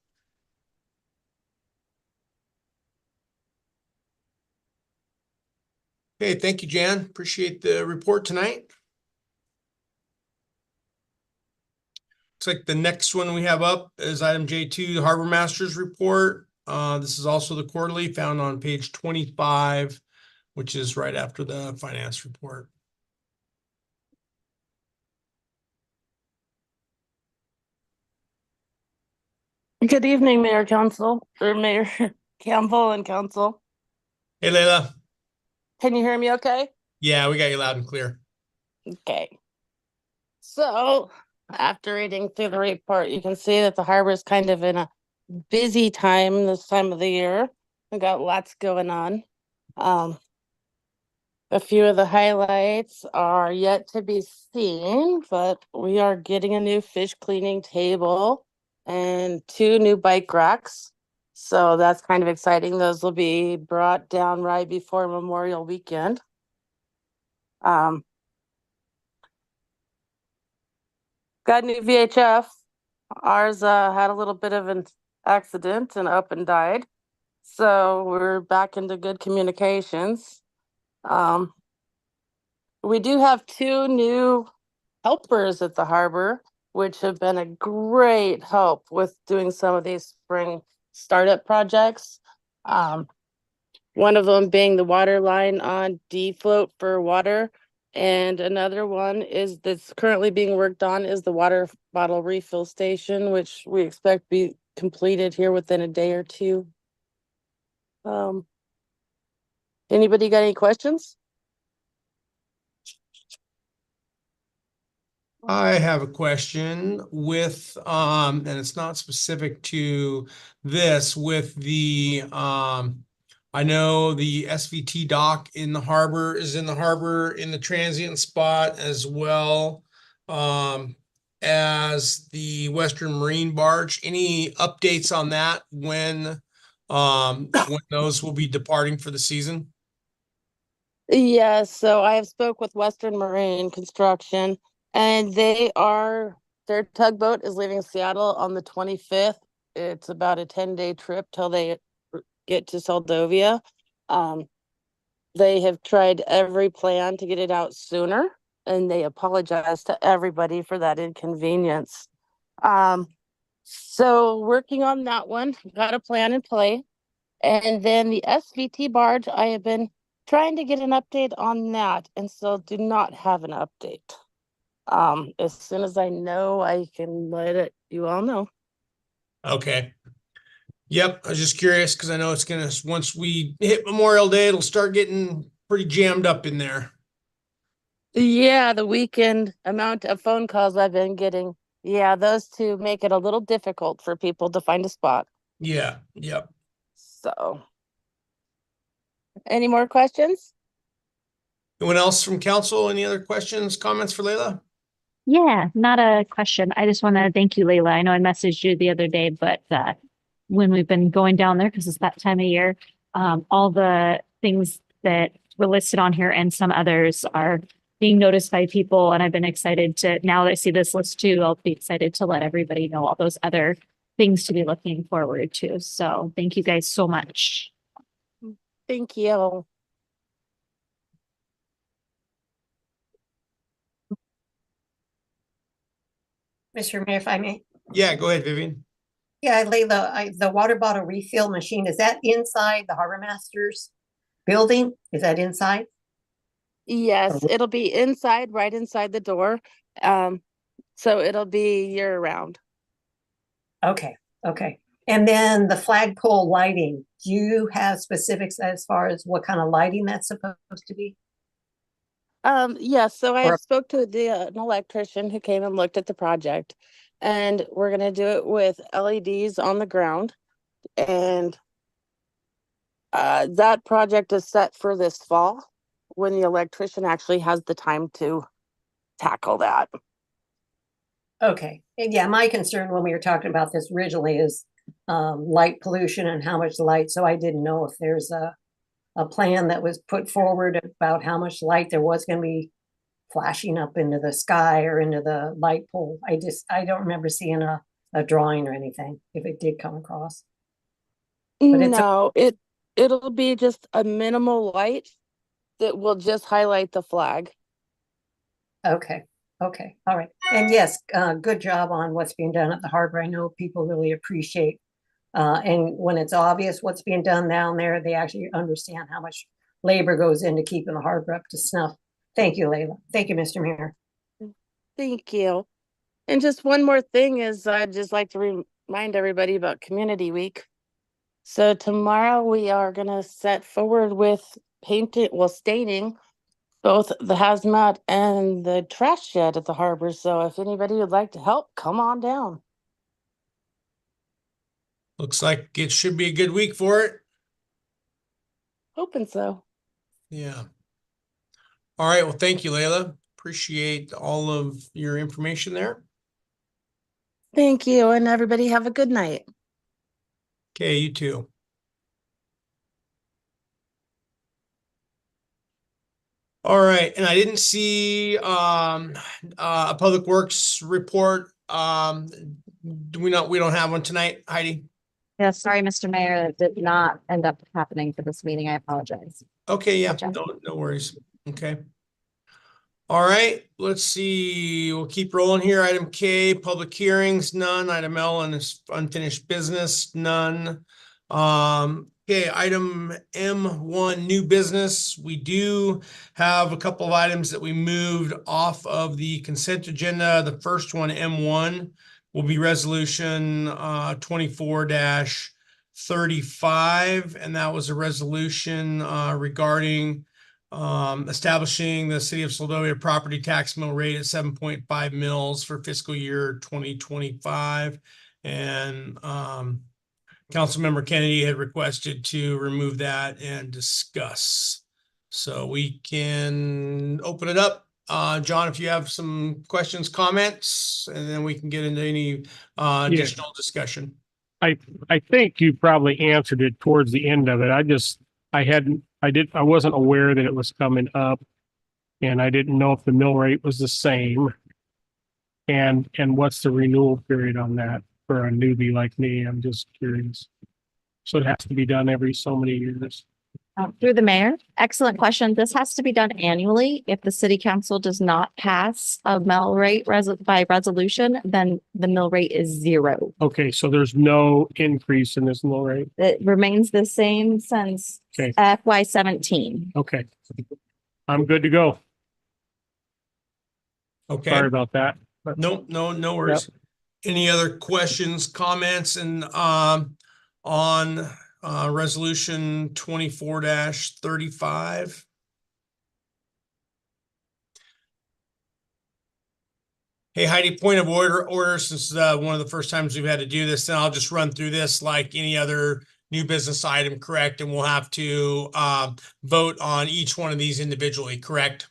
Okay, thank you, Jan. Appreciate the report tonight. Looks like the next one we have up is item J2, the Harbor Master's report. This is also the quarterly found on page 25, which is right after the finance report. Good evening, Mayor Council, or Mayor Campbell and Council. Hey, Layla. Can you hear me okay? Yeah, we got you loud and clear. Okay. So, after reading through the report, you can see that the harbor is kind of in a busy time this time of the year. We got lots going on. A few of the highlights are yet to be seen, but we are getting a new fish cleaning table and 2 new bike racks. So that's kind of exciting. Those will be brought down right before Memorial Weekend. Got a new VHF. Ours had a little bit of an accident and up and died. So we're back into good communications. We do have 2 new helpers at the harbor, which have been a great help with doing some of these spring startup projects. One of them being the water line on D float for water. And another one is that's currently being worked on is the water bottle refill station, which we expect to be completed here within a day or 2. Anybody got any questions? I have a question with, and it's not specific to this, with the, I know the SVT dock in the harbor is in the harbor in the transient spot as well, as the Western Marine barge. Any updates on that when those will be departing for the season? Yes, so I have spoke with Western Marine Construction, and their tugboat is leaving Seattle on the 25th. It's about a 10-day trip till they get to Seldovia. They have tried every plan to get it out sooner, and they apologize to everybody for that inconvenience. So working on that one, got a plan in play. And then the SVT barge, I have been trying to get an update on that, and still do not have an update. As soon as I know, I can let you all know. Okay. Yep, I was just curious because I know it's gonna, once we hit Memorial Day, it'll start getting pretty jammed up in there. Yeah, the weekend amount of phone calls I've been getting. Yeah, those 2 make it a little difficult for people to find a spot. Yeah, yep. So, any more questions? Anyone else from council? Any other questions, comments for Layla? Yeah, not a question. I just want to thank you, Layla. I know I messaged you the other day, but when we've been going down there, because it's that time of year, all the things that were listed on here and some others are being noticed by people. And I've been excited to, now that I see this list too, I'll be excited to let everybody know all those other things to be looking forward to. So thank you guys so much. Thank you. Mr. Mayor, if I may. Yeah, go ahead, Vivian. Yeah, Layla, the water bottle refill machine, is that inside the Harbor Masters building? Is that inside? Yes, it'll be inside, right inside the door. So it'll be year round. Okay, okay. And then the flagpole lighting, do you have specifics as far as what kind of lighting that's supposed to be? Yes, so I Or- spoke to an electrician who came and looked at the project, and we're gonna do it with LEDs on the ground. And that project is set for this fall when the electrician actually has the time to tackle that. Okay, and yeah, my concern when we were talking about this originally is light pollution and how much light, so I didn't know if there's a plan that was put forward about how much light there was gonna be flashing up into the sky or into the light pole. I don't remember seeing a drawing or anything, if it did come across. But it's No, it'll be just a minimal light that will just highlight the flag. okay, okay, all right. And yes, good job on what's being done at the harbor. I know people really appreciate, and when it's obvious what's being done down there, they actually understand how much labor goes into keeping the harbor up to snuff. Thank you, Layla. Thank you, Mr. Mayor. Thank you. And just one more thing is I'd just like to remind everybody about Community Week. So tomorrow we are gonna set forward with staining both the hazmat and the trash shed at the harbor. So if anybody would like to help, come on down. Looks like it should be a good week for it. Hoping so. Yeah. All right. Well, thank you, Layla. Appreciate all of your information there. Thank you, and everybody have a good night. Okay, you too. All right, and I didn't see a Public Works report. We don't have one tonight, Heidi? Yeah, sorry, Mr. Mayor, that did not end up happening for this meeting. I apologize. Okay, yeah, Gotcha. no worries. Okay. All right, let's see. We'll keep rolling here. Item K, public hearings, none. Item L, unfinished business, none. Okay, item M1, new business. We do have a couple of items that we moved off of the consent agenda. The first one, M1, will be resolution 24-35, and that was a resolution regarding establishing the city of Seldovia property tax mill rate at 7.5 mils for fiscal year 2025. And Councilmember Kennedy had requested to remove that and discuss. So we can open it up. John, if you have some questions, comments, and then we can get into any additional discussion. I think you probably answered it towards the end of it. I wasn't aware that it was coming up, and I didn't know if the mill rate was the same. And what's the renewal period on that for a newbie like me? I'm just curious. So it has to be done every so many years. Through the mayor, excellent question. This has to be done annually. If the city council does not pass a mill rate by resolution, then the mill rate is 0. Okay, so there's no increase in this mill rate. It remains the same since Okay. FY17. Okay. I'm good to go. Okay. Sorry about that. No worries. Any other questions, comments, and on resolution 24-35? Hey, Heidi, point of order, since one of the first times we've had to do this, then I'll just run through this like any other new business item, correct? And we'll have to vote on each one of these individually, correct?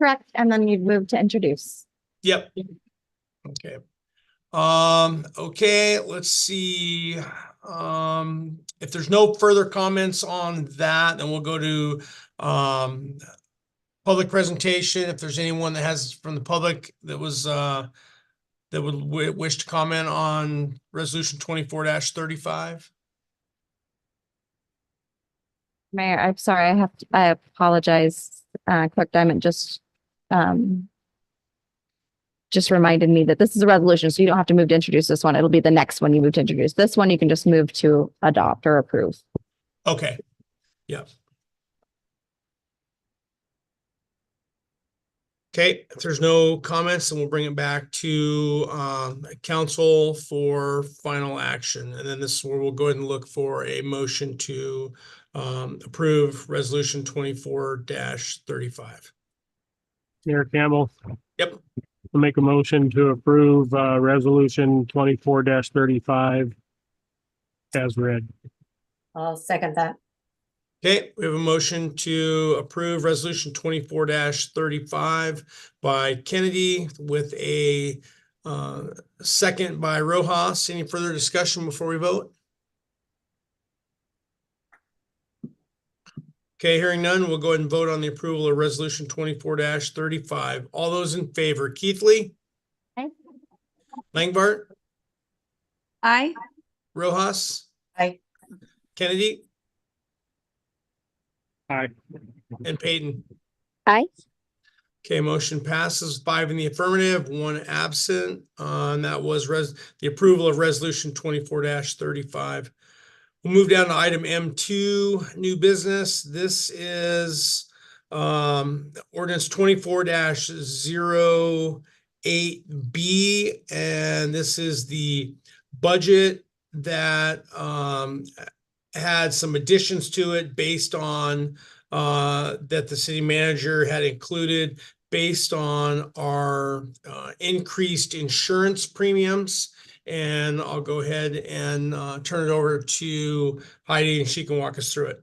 Correct. And then you'd move to introduce. Yep. Okay. Okay, let's see. If there's no further comments on that, then we'll go to, public presentation. If there's anyone that has from the public that was, that would wish to comment on resolution 24-35. Mayor, I'm sorry, I apologize. Clerk Diamond just reminded me that this is a resolution, so you don't have to move to introduce this one. It'll be the next one you move to introduce. This one you can just move to adopt or approve. Okay. Yeah. Okay, if there's no comments, then we'll bring it back to council for final action. And then this is where we'll go ahead and look for a motion to approve resolution 24-35. Mayor Campbell, Yep. I'll make a motion to approve resolution 24-35 as read. I'll second that. Okay, we have a motion to approve resolution 24-35 by Kennedy with a second by Rojas. Any further discussion before we vote? Okay, hearing none, we'll go ahead and vote on the approval of resolution 24-35. All those in favor, Keithley? Aye. Langbart? Aye. Rojas? Aye. Kennedy? Aye. And Peyton? Aye. Okay, motion passes 5 in the affirmative, 1 absent. And that was the approval of resolution 24-35. We'll move down to item M2, new business. This is ordinance 24-08B, and this is the budget that had some additions to it based on that the city manager had included based on our increased insurance premiums. And I'll go ahead and turn it over to Heidi and she can walk us through it.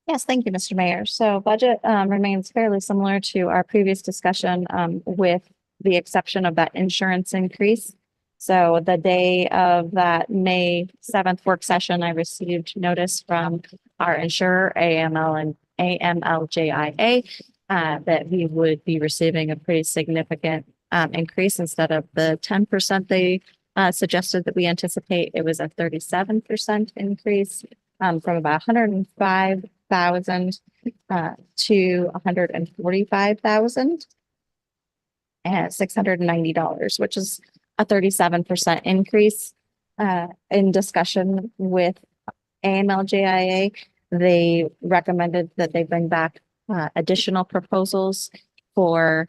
Yes, thank you, Mr. Mayor. So budget remains fairly similar to our previous discussion with the exception of that insurance increase. So the day of that May 7th work session, I received notice from our insurer, AMLJIA, that we would be receiving a pretty significant increase instead of the 10% they suggested that we anticipate. It was a 37% increase from about 105,000 to 145,000 and $690, which is a 37% increase. In discussion with AMLJIA, they recommended that they bring back additional proposals for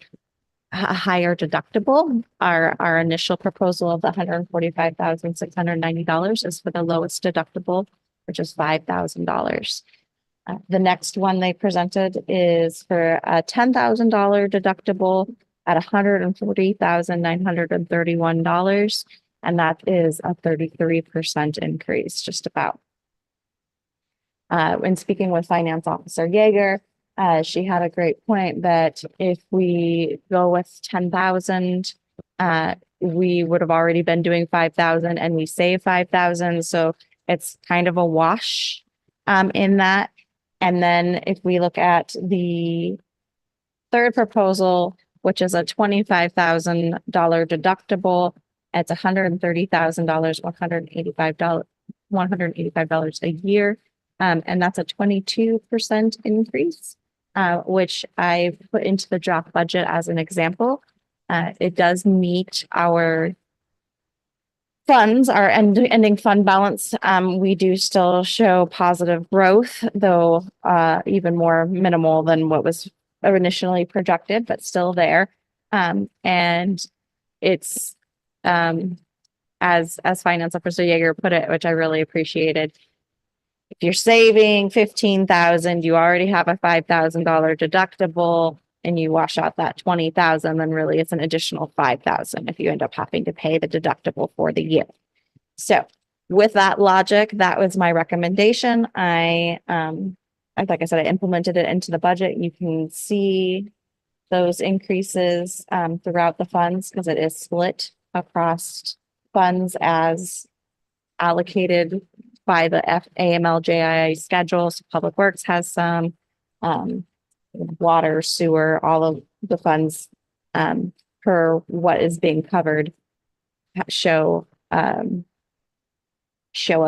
a higher deductible. Our initial proposal of the $145,690 is for the lowest deductible, which is $5,000. The next one they presented is for a $10,000 deductible at $140,931, and that is a 33% increase, just about. When speaking with Finance Officer Yeager, she had a great point that if we go with 10,000, we would have already been doing 5,000 and we save 5,000. So it's kind of a wash in that. And then if we look at the third proposal, which is a $25,000 deductible, it's $130,000, $185 a year. And that's a 22% increase. Which I put into the draft budget as an example. It does meet our funds, our ending fund balance. We do still show positive growth, though even more minimal than what was initially projected, but still there. And it's as Finance Officer Yeager put it, which I really appreciated. If you're saving 15,000, you already have a $5,000 deductible and you wash out that 20,000, then really it's an additional 5,000 if you end up having to pay the deductible for the year. So with that logic, that was my recommendation. Like I said, I implemented it into the budget. You can see those increases throughout the funds because it is split across funds as allocated by the AMLJIA schedules. Public Works has some, water, sewer, all of the funds per what is being covered show a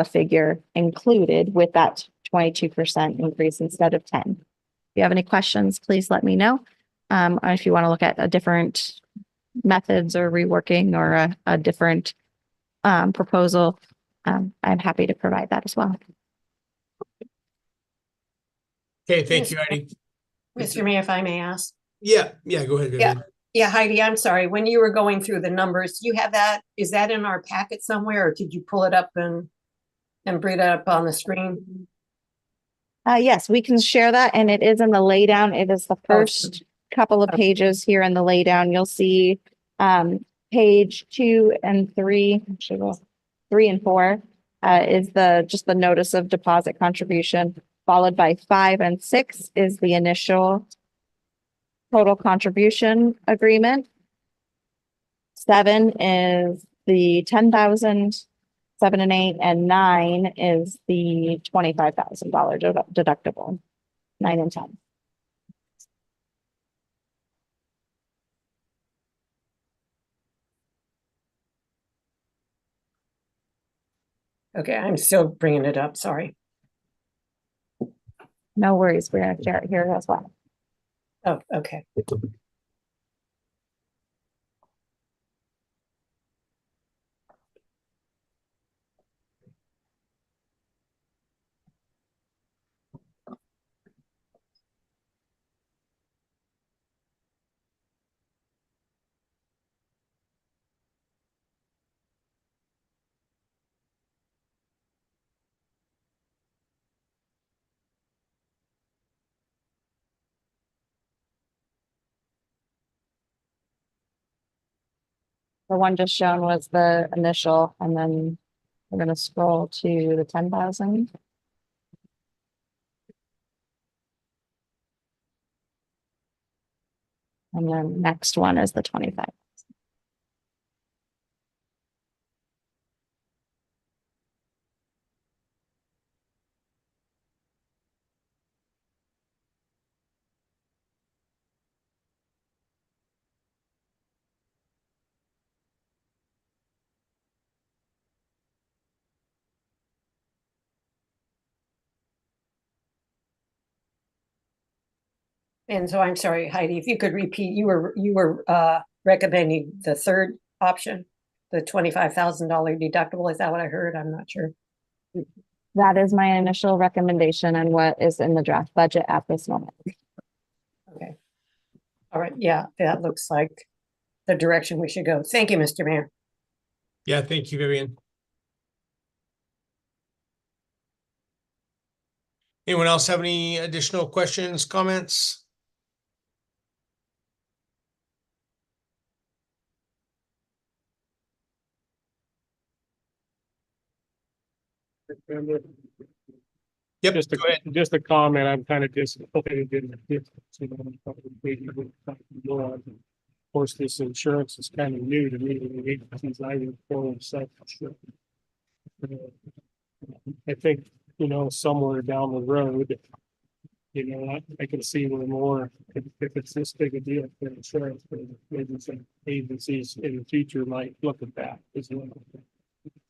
figure included with that 22% increase instead of 10. If you have any questions, please let me know. Or if you want to look at a different methods or reworking or a different proposal, I'm happy to provide that as well. Okay, thank you, Heidi. Mr. Mayor, if I may ask. Yeah, go ahead, Vivian. Yeah, Heidi, I'm sorry. When you were going through the numbers, you have that, is that in our packet somewhere, or did you pull it up and bring it up on the screen? Yes, we can share that, and it is in the laydown. It is the first couple of pages here in the laydown. You'll see page 2 and 3, actually, well, 3 and 4 is just the notice of deposit contribution, followed by 5 and 6 is the initial total contribution agreement. 7 is the 10,000. 7 and 8 and 9 is the $25,000 deductible. 9 and 10. Okay, I'm still bringing it up. Sorry. No worries. We're going to share it here as well. Oh, okay. The one just shown was the initial, and then we're going to scroll to the 10,000. And then next one is the 25. And so I'm sorry, Heidi, if you could repeat, you were recommending the third option, the $25,000 deductible. Is that what I heard? I'm not sure. That is my initial recommendation and what is in the draft budget at this moment. Okay. All right. Yeah, that looks like the direction we should go. Thank you, Mr. Mayor. Yeah, thank you, Vivian. Anyone else have any additional questions, comments? Yep, Just go ahead. just a comment, I'm kind of disappointed in the difference. Of course, this insurance is kind of new to me, the agencies I work for and such. I think, somewhere down the road, I can see where more, if it's this big a deal for insurance, maybe some agencies in the future might look at that as well.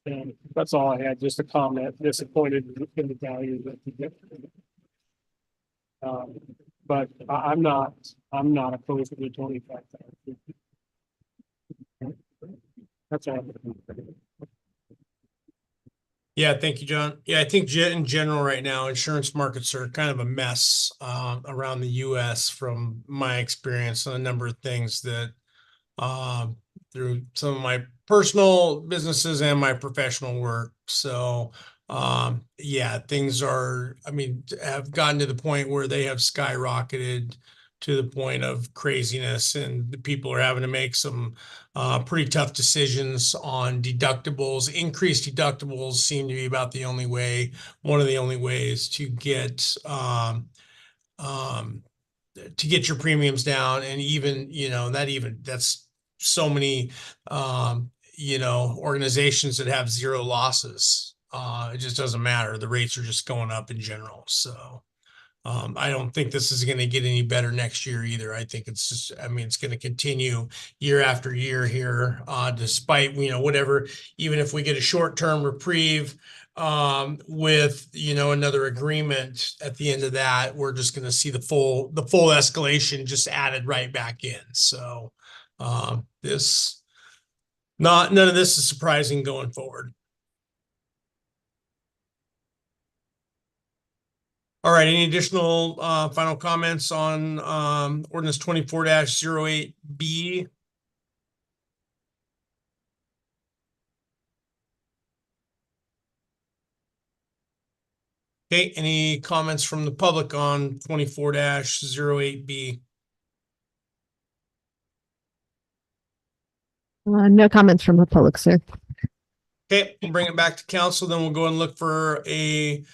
And that's all I had, just a comment, disappointed in the value that you get. But I'm not opposed to the 25,000. That's all. Yeah, thank you, John. Yeah, I think in general right now, insurance markets are kind of a mess around the US from my experience on a number of things that through some of my personal businesses and my professional work. So yeah, things have gotten to the point where they have skyrocketed to the point of craziness, and the people are having to make some pretty tough decisions on deductibles. Increased deductibles seem to be about one of the only ways to get to get your premiums down. And even, that's so many, organizations that have zero losses. It just doesn't matter. The rates are just going up in general. So I don't think this is going to get any better next year either. I think it's going to continue year after year here, despite, whatever, even if we get a short-term reprieve, with, another agreement at the end of that, we're just going to see the full escalation just added right back in. So, none of this is surprising going forward. All right, any additional final comments on ordinance 24-08B? Okay, any comments from the public on 24-08B? No comments from the public, sir. Okay, we'll bring it back to council, then we'll go and look for a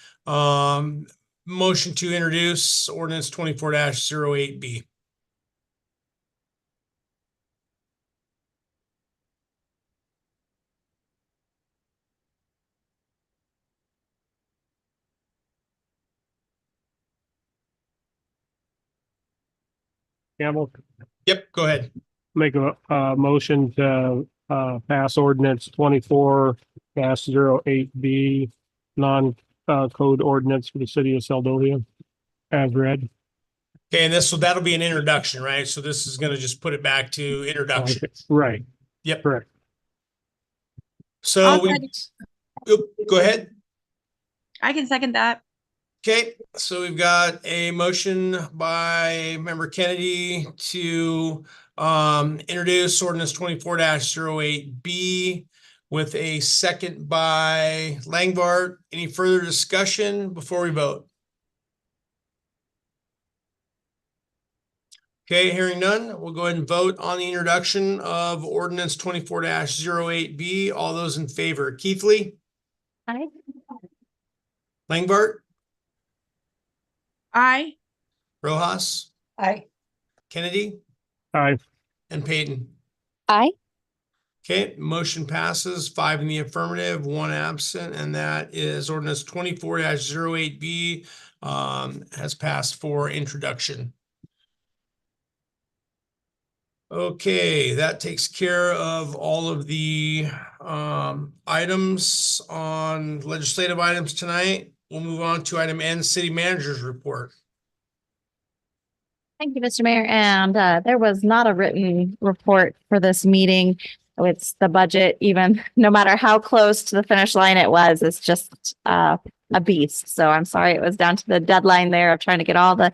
motion to introduce ordinance 24-08B. Campbell, Yep, go ahead. make a motion to pass ordinance 24-08B, non-code ordinance for the city of Seldovia as read. Okay, and that'll be an introduction, right? So this is gonna just put it back to introduction. Right. Yep. Correct. So I'll we, second. go ahead. I can second that. Okay, so we've got a motion by member Kennedy to introduce ordinance 24-08B with a second by Langbart. Any further discussion before we vote? Okay, hearing none, we'll go ahead and vote on the introduction of ordinance 24-08B. All those in favor, Keithley, Aye. Langbart, Aye. Rojas, Aye. Kennedy, Aye. and Peyton. Aye. Okay, motion passes 5 in the affirmative, 1 absent, and that is ordinance 24-08B has passed for introduction. Okay, that takes care of all of the items on legislative items tonight. We'll move on to item N, city manager's report. Thank you, Mr. Mayor. And there was not a written report for this meeting. It's the budget, even no matter how close to the finish line it was, it's just a beast. So I'm sorry it was down to the deadline there of trying to get all the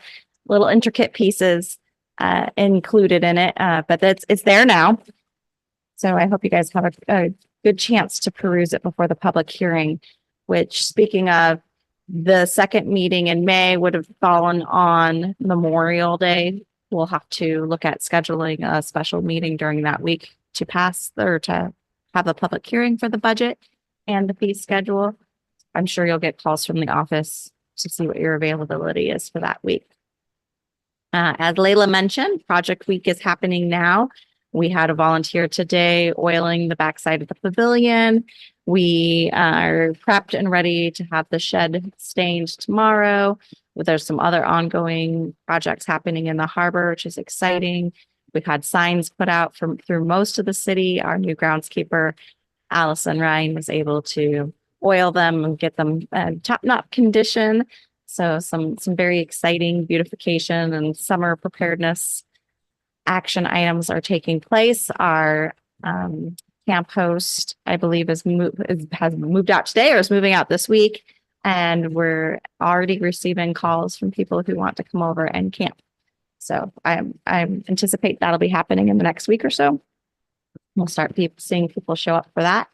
little intricate pieces included in it. But it's there now. So I hope you guys have a good chance to peruse it before the public hearing, which, speaking of, the second meeting in May would have fallen on Memorial Day. We'll have to look at scheduling a special meeting during that week to pass or to have a public hearing for the budget and the fee schedule. I'm sure you'll get calls from the office to see what your availability is for that week. As Layla mentioned, Project Week is happening now. We had a volunteer today oiling the backside of the pavilion. We are prepped and ready to have the shed stained tomorrow. There's some other ongoing projects happening in the harbor, which is exciting. We've had signs put out through most of the city. Our new groundskeeper, Allison Ryan, was able to oil them and get them top-notch condition. So some very exciting beautification and summer preparedness action items are taking place. Our camp host, I believe, has moved out today or is moving out this week. And we're already receiving calls from people who want to come over and camp. So I anticipate that'll be happening in the next week or so. We'll start seeing people show up for that.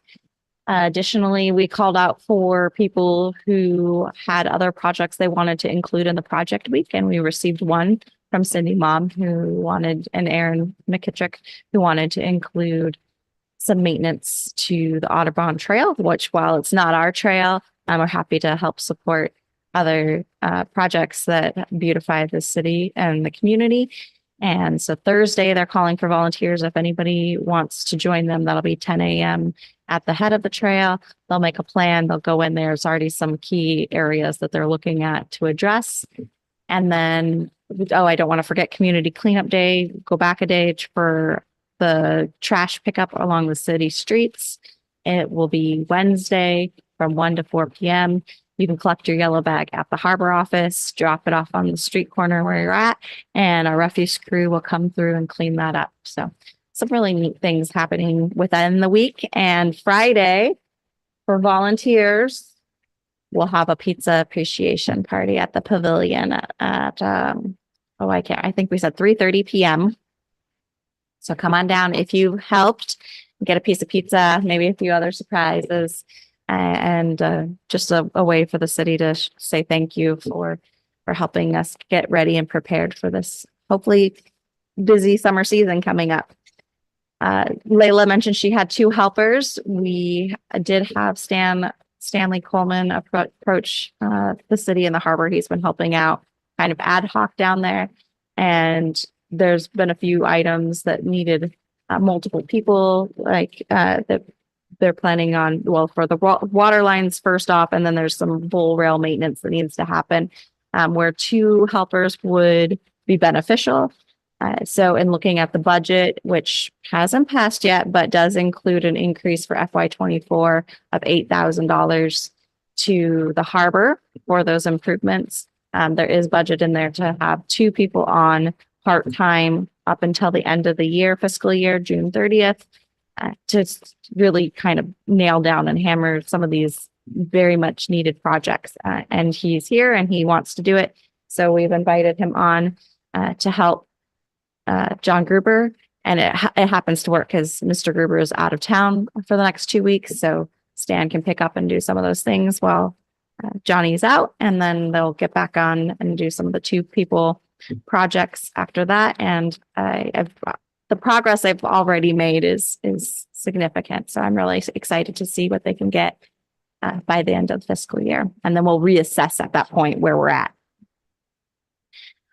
Additionally, we called out for people who had other projects they wanted to include in the project week, and we received one from Cindy Mom and Aaron McKittrick, who wanted to include some maintenance to the Audubon Trail, which, while it's not our trail, we're happy to help support other projects that beautify the city and the community. And so Thursday, they're calling for volunteers. If anybody wants to join them, that'll be 10 a.m. at the head of the trail. They'll make a plan. They'll go in. There's already some key areas that they're looking at to address. And then, oh, I don't want to forget Community Cleanup Day. Go back a day for the trash pickup along the city streets. It will be Wednesday from 1 to 4 p.m. You can collect your yellow bag at the harbor office, drop it off on the street corner where you're at, and our refuse crew will come through and clean that up. So some really neat things happening within the week. And Friday, for volunteers, we'll have a pizza appreciation party at the pavilion at I think we said 3:30 p.m. So come on down if you helped, get a piece of pizza, maybe a few other surprises, and just a way for the city to say thank you for helping us get ready and prepared for this hopefully busy summer season coming up. Layla mentioned she had 2 helpers. We did have Stanley Coleman approach the city and the harbor. He's been helping out kind of ad hoc down there. And there's been a few items that needed multiple people, like that they're planning on, well, for the water lines first off, and then there's some bull rail maintenance that needs to happen, where 2 helpers would be beneficial. So in looking at the budget, which hasn't passed yet, but does include an increase for FY24 of $8,000 to the harbor for those improvements. There is budget in there to have 2 people on part-time up until the end of the year, fiscal year, June 30th, to really kind of nail down and hammer some of these very much needed projects. And he's here and he wants to do it. So we've invited him on to help John Gruber, and it happens to work because Mr. Gruber is out of town for the next 2 weeks. So Stan can pick up and do some of those things while Johnny's out, and then they'll get back on and do some of the 2 people projects after that. And the progress I've already made is significant. So I'm really excited to see what they can get by the end of the fiscal year. And then we'll reassess at that point where we're at.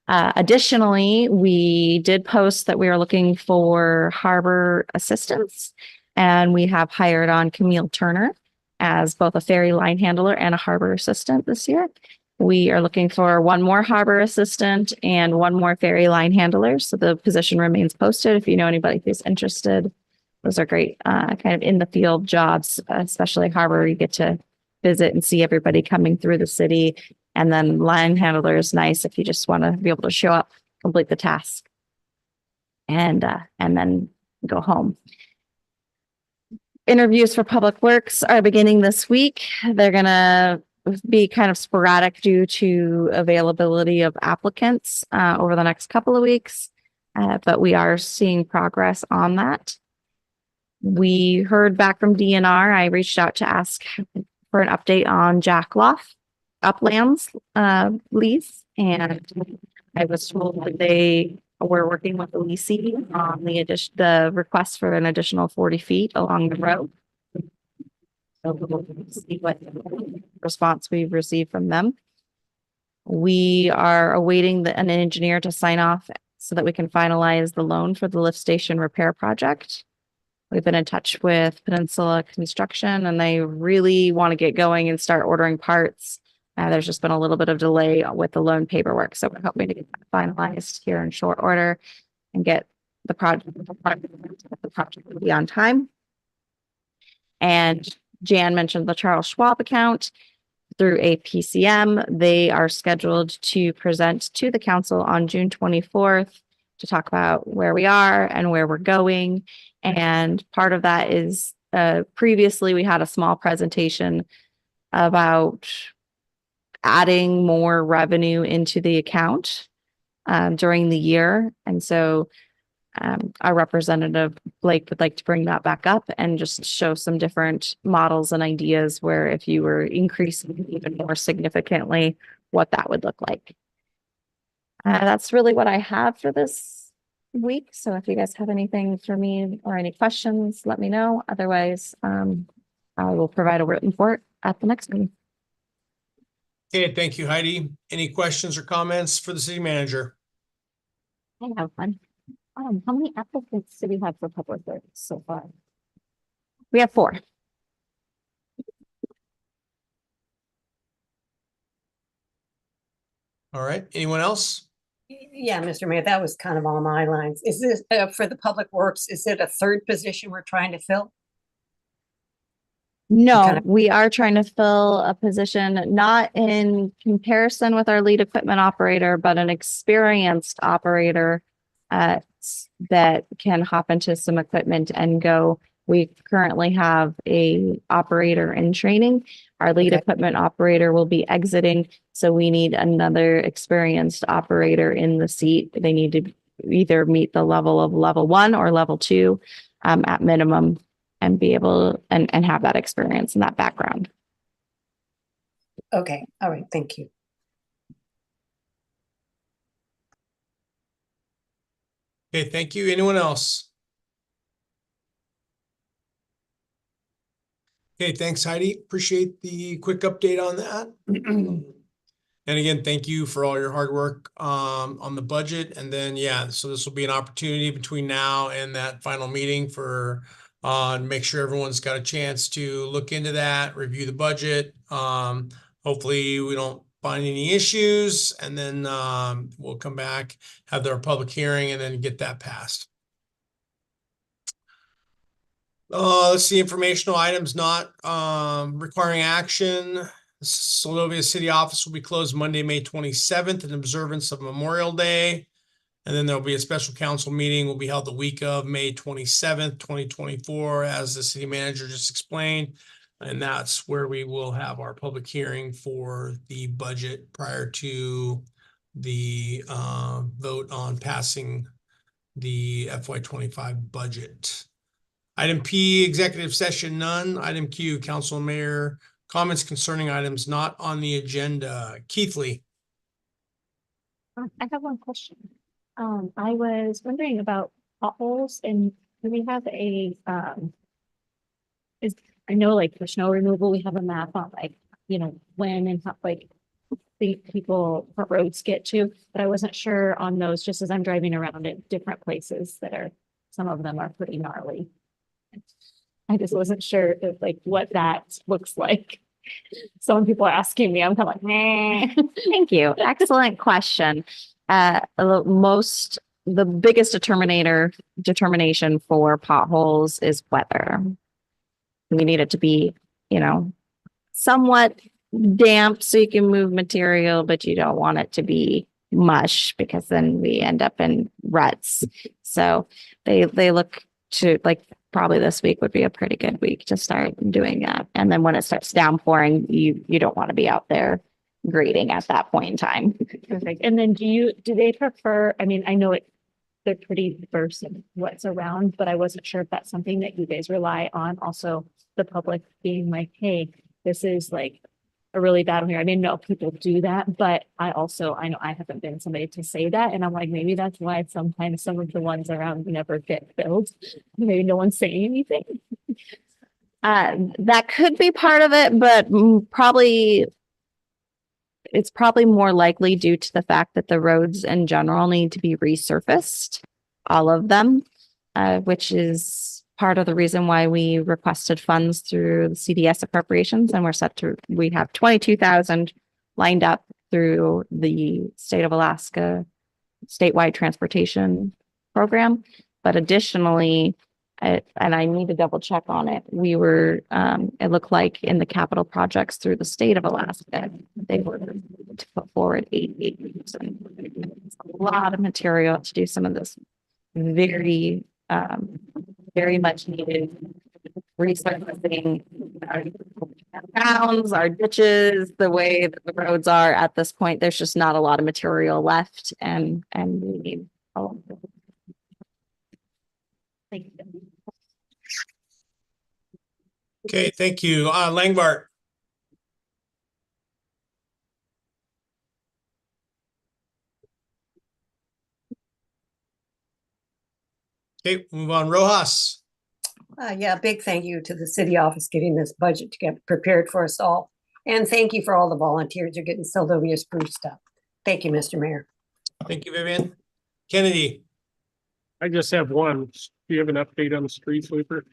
Additionally, we did post that we are looking for harbor assistants, and we have hired on Camille Turner as both a ferry line handler and a harbor assistant this year. We are looking for 1 more harbor assistant and 1 more ferry line handler. So the position remains posted. If you know anybody who's interested, those are great kind of in the field jobs, especially harbor. You get to visit and see everybody coming through the city. And then line handler is nice if you just want to be able to show up, complete the task, and then go home. Interviews for Public Works are beginning this week. They're going to be kind of sporadic due to availability of applicants over the next couple of weeks, but we are seeing progress on that. We heard back from DNR. I reached out to ask for an update on Jackloff Uplands lease, and I was told that they were working with the leasing on the request for an additional 40 feet along the road. So we'll see what response we've received from them. We are awaiting an engineer to sign off so that we can finalize the loan for the lift station repair project. We've been in touch with Peninsula Construction, and they really want to get going and start ordering parts. There's just been a little bit of delay with the loan paperwork, so we're hoping to get that finalized here in short order and get the project to be on time. And Jan mentioned the Charles Schwab account through APCM. They are scheduled to present to the council on June 24th to talk about where we are and where we're going. And part of that is previously we had a small presentation about adding more revenue into the account during the year. And so our representative Blake would like to bring that back up and just show some different models and ideas where if you were increasing even more significantly, what that would look like. That's really what I have for this week. So if you guys have anything for me or any questions, let me know. Otherwise, I will provide a written report at the next meeting. Okay, thank you, Heidi. Any questions or comments for the city manager? I have one. How many applicants do we have for public works so far? We have 4. All right, anyone else? Yeah, Mr. Mayor, that was kind of on my lines. Is this, for the Public Works, is it a third position we're trying to fill? No, kind of- we are trying to fill a position, not in comparison with our lead equipment operator, but an experienced operator that can hop into some equipment and go. We currently have a operator in training. Our lead Okay. equipment operator will be exiting, so we need another experienced operator in the seat. They need to either meet the level of level 1 or level 2 at minimum, and be able and have that experience and that background. Okay, all right, thank you. Okay, thank you. Anyone else? Okay, thanks, Heidi. Appreciate the quick update on that. And again, thank you for all your hard work on the budget. And then, yeah, so this will be an opportunity between now and that final meeting for make sure everyone's got a chance to look into that, review the budget. Hopefully we don't find any issues, and then we'll come back, have our public hearing, and then get that passed. Let's see, informational items not requiring action. Seldovia City Office will be closed Monday, May 27th in observance of Memorial Day. And then there'll be a special council meeting will be held the week of May 27th, 2024, as the city manager just explained. And that's where we will have our public hearing for the budget prior to the vote on passing the FY25 budget. Item P, executive session, none. Item Q, council and mayor comments concerning items not on the agenda. Keithley. I have one question. I was wondering about potholes, and do we have a, I know like for snow removal, we have a map on like, when and how, like, the people, what roads get to, but I wasn't sure on those, just as I'm driving around at different places some of them are pretty gnarly. I just wasn't sure if like what that looks like. Some people are asking me, I'm kind of like, meh. Thank you. Excellent question. The biggest determination for potholes is weather. We need it to be, somewhat damp so you can move material, but you don't want it to be mush because then we end up in ruts. So they look to like probably this week would be a pretty good week to start doing that. And then when it starts downpouring, you don't want to be out there grading at that point in time. Perfect. And then do they prefer, I mean, I know they're pretty diverse in what's around, but I wasn't sure if that's something that you guys rely on. Also, the public being like, hey, this is like a really bad one here. I mean, no, people do that, but I know I haven't been somebody to say that. And I'm like, maybe that's why sometimes some of the ones around never get filled. Maybe no one's saying anything. That could be part of it, but it's probably more likely due to the fact that the roads in general need to be resurfaced, all of them, which is part of the reason why we requested funds through the CDS appropriations, and we have 22,000 lined up through the state of Alaska statewide transportation program. But additionally, and I need to double check on it. We were, it looked like in the capital projects through the state of Alaska, they were to put forward 88. It's a lot of material to do some of this very, very much needed resurfacing our towns, our ditches, the way that the roads are at this point. There's just not a lot of material left, and we need all of it. Thank you. Okay, thank you. Langbart. Okay, move on. Rojas. Yeah, big thank you to the city office getting this budget to get prepared for us all. And thank you for all the volunteers who are getting Seldovia spruced up. Thank you, Mr. Mayor. Thank you, Vivian. Kennedy. I just have one. Do you have an update on the street sweeper?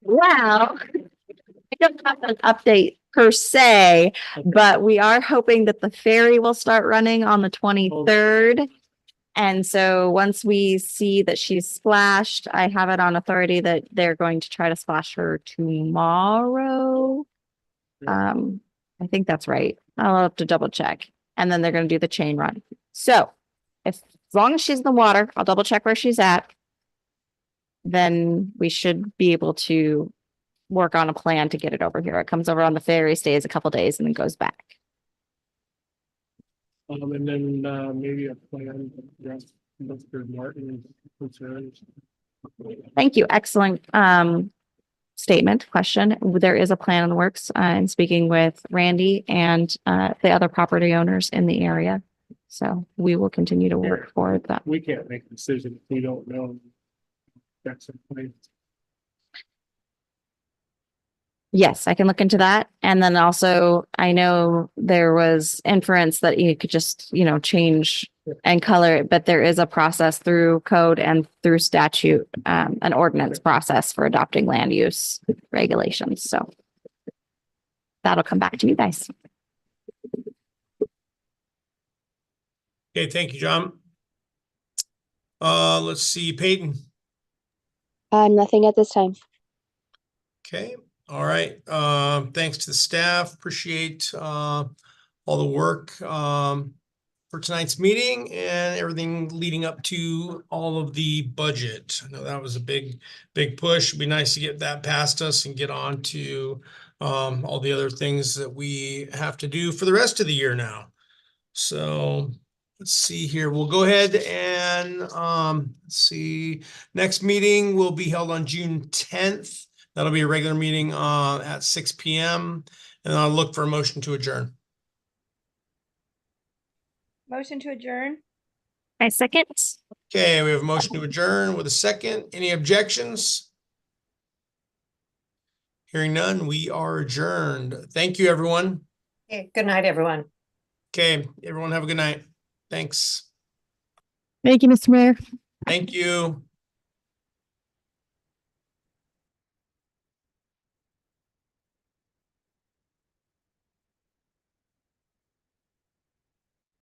Wow. I don't have an update per se, but we are hoping that the ferry will start running on the 23rd. And so once we see that she's splashed, I have it on authority that they're going to try to splash her tomorrow. I think that's right. I'll have to double check. And then they're going to do the chain run. So as long as she's in the water, I'll double check where she's at. Then we should be able to work on a plan to get it over here. It comes over on the ferry, stays a couple days, and then goes back. And then maybe a plan to address Mr. Martin's concerns. Thank you. Excellent statement, question. There is a plan in the works. I'm speaking with Randy and the other property owners in the area. So we will continue to work for that. We can't make a decision if we don't know. That's a plan. Yes, I can look into that. And then also, I know there was inference that you could just, change and color it, but there is a process through code and through statute, an ordinance process for adopting land use regulations. So that'll come back to you guys. Okay, thank you, John. Let's see, Peyton. Nothing at this time. Okay, all right. Thanks to the staff. Appreciate all the work for tonight's meeting and everything leading up to all of the budget. I know that was a big push. It'd be nice to get that past us and get on to all the other things that we have to do for the rest of the year now. So let's see here. We'll go ahead and let's see. Next meeting will be held on June 10th. That'll be a regular meeting at 6 p.m. And I'll look for a motion to adjourn. Motion to adjourn. I second. Okay, we have a motion to adjourn with a second. Any objections? Hearing none, we are adjourned. Thank you, everyone. Okay, good night, everyone. Okay, everyone have a good night. Thanks. Thank you, Mr. Mayor. Thank you.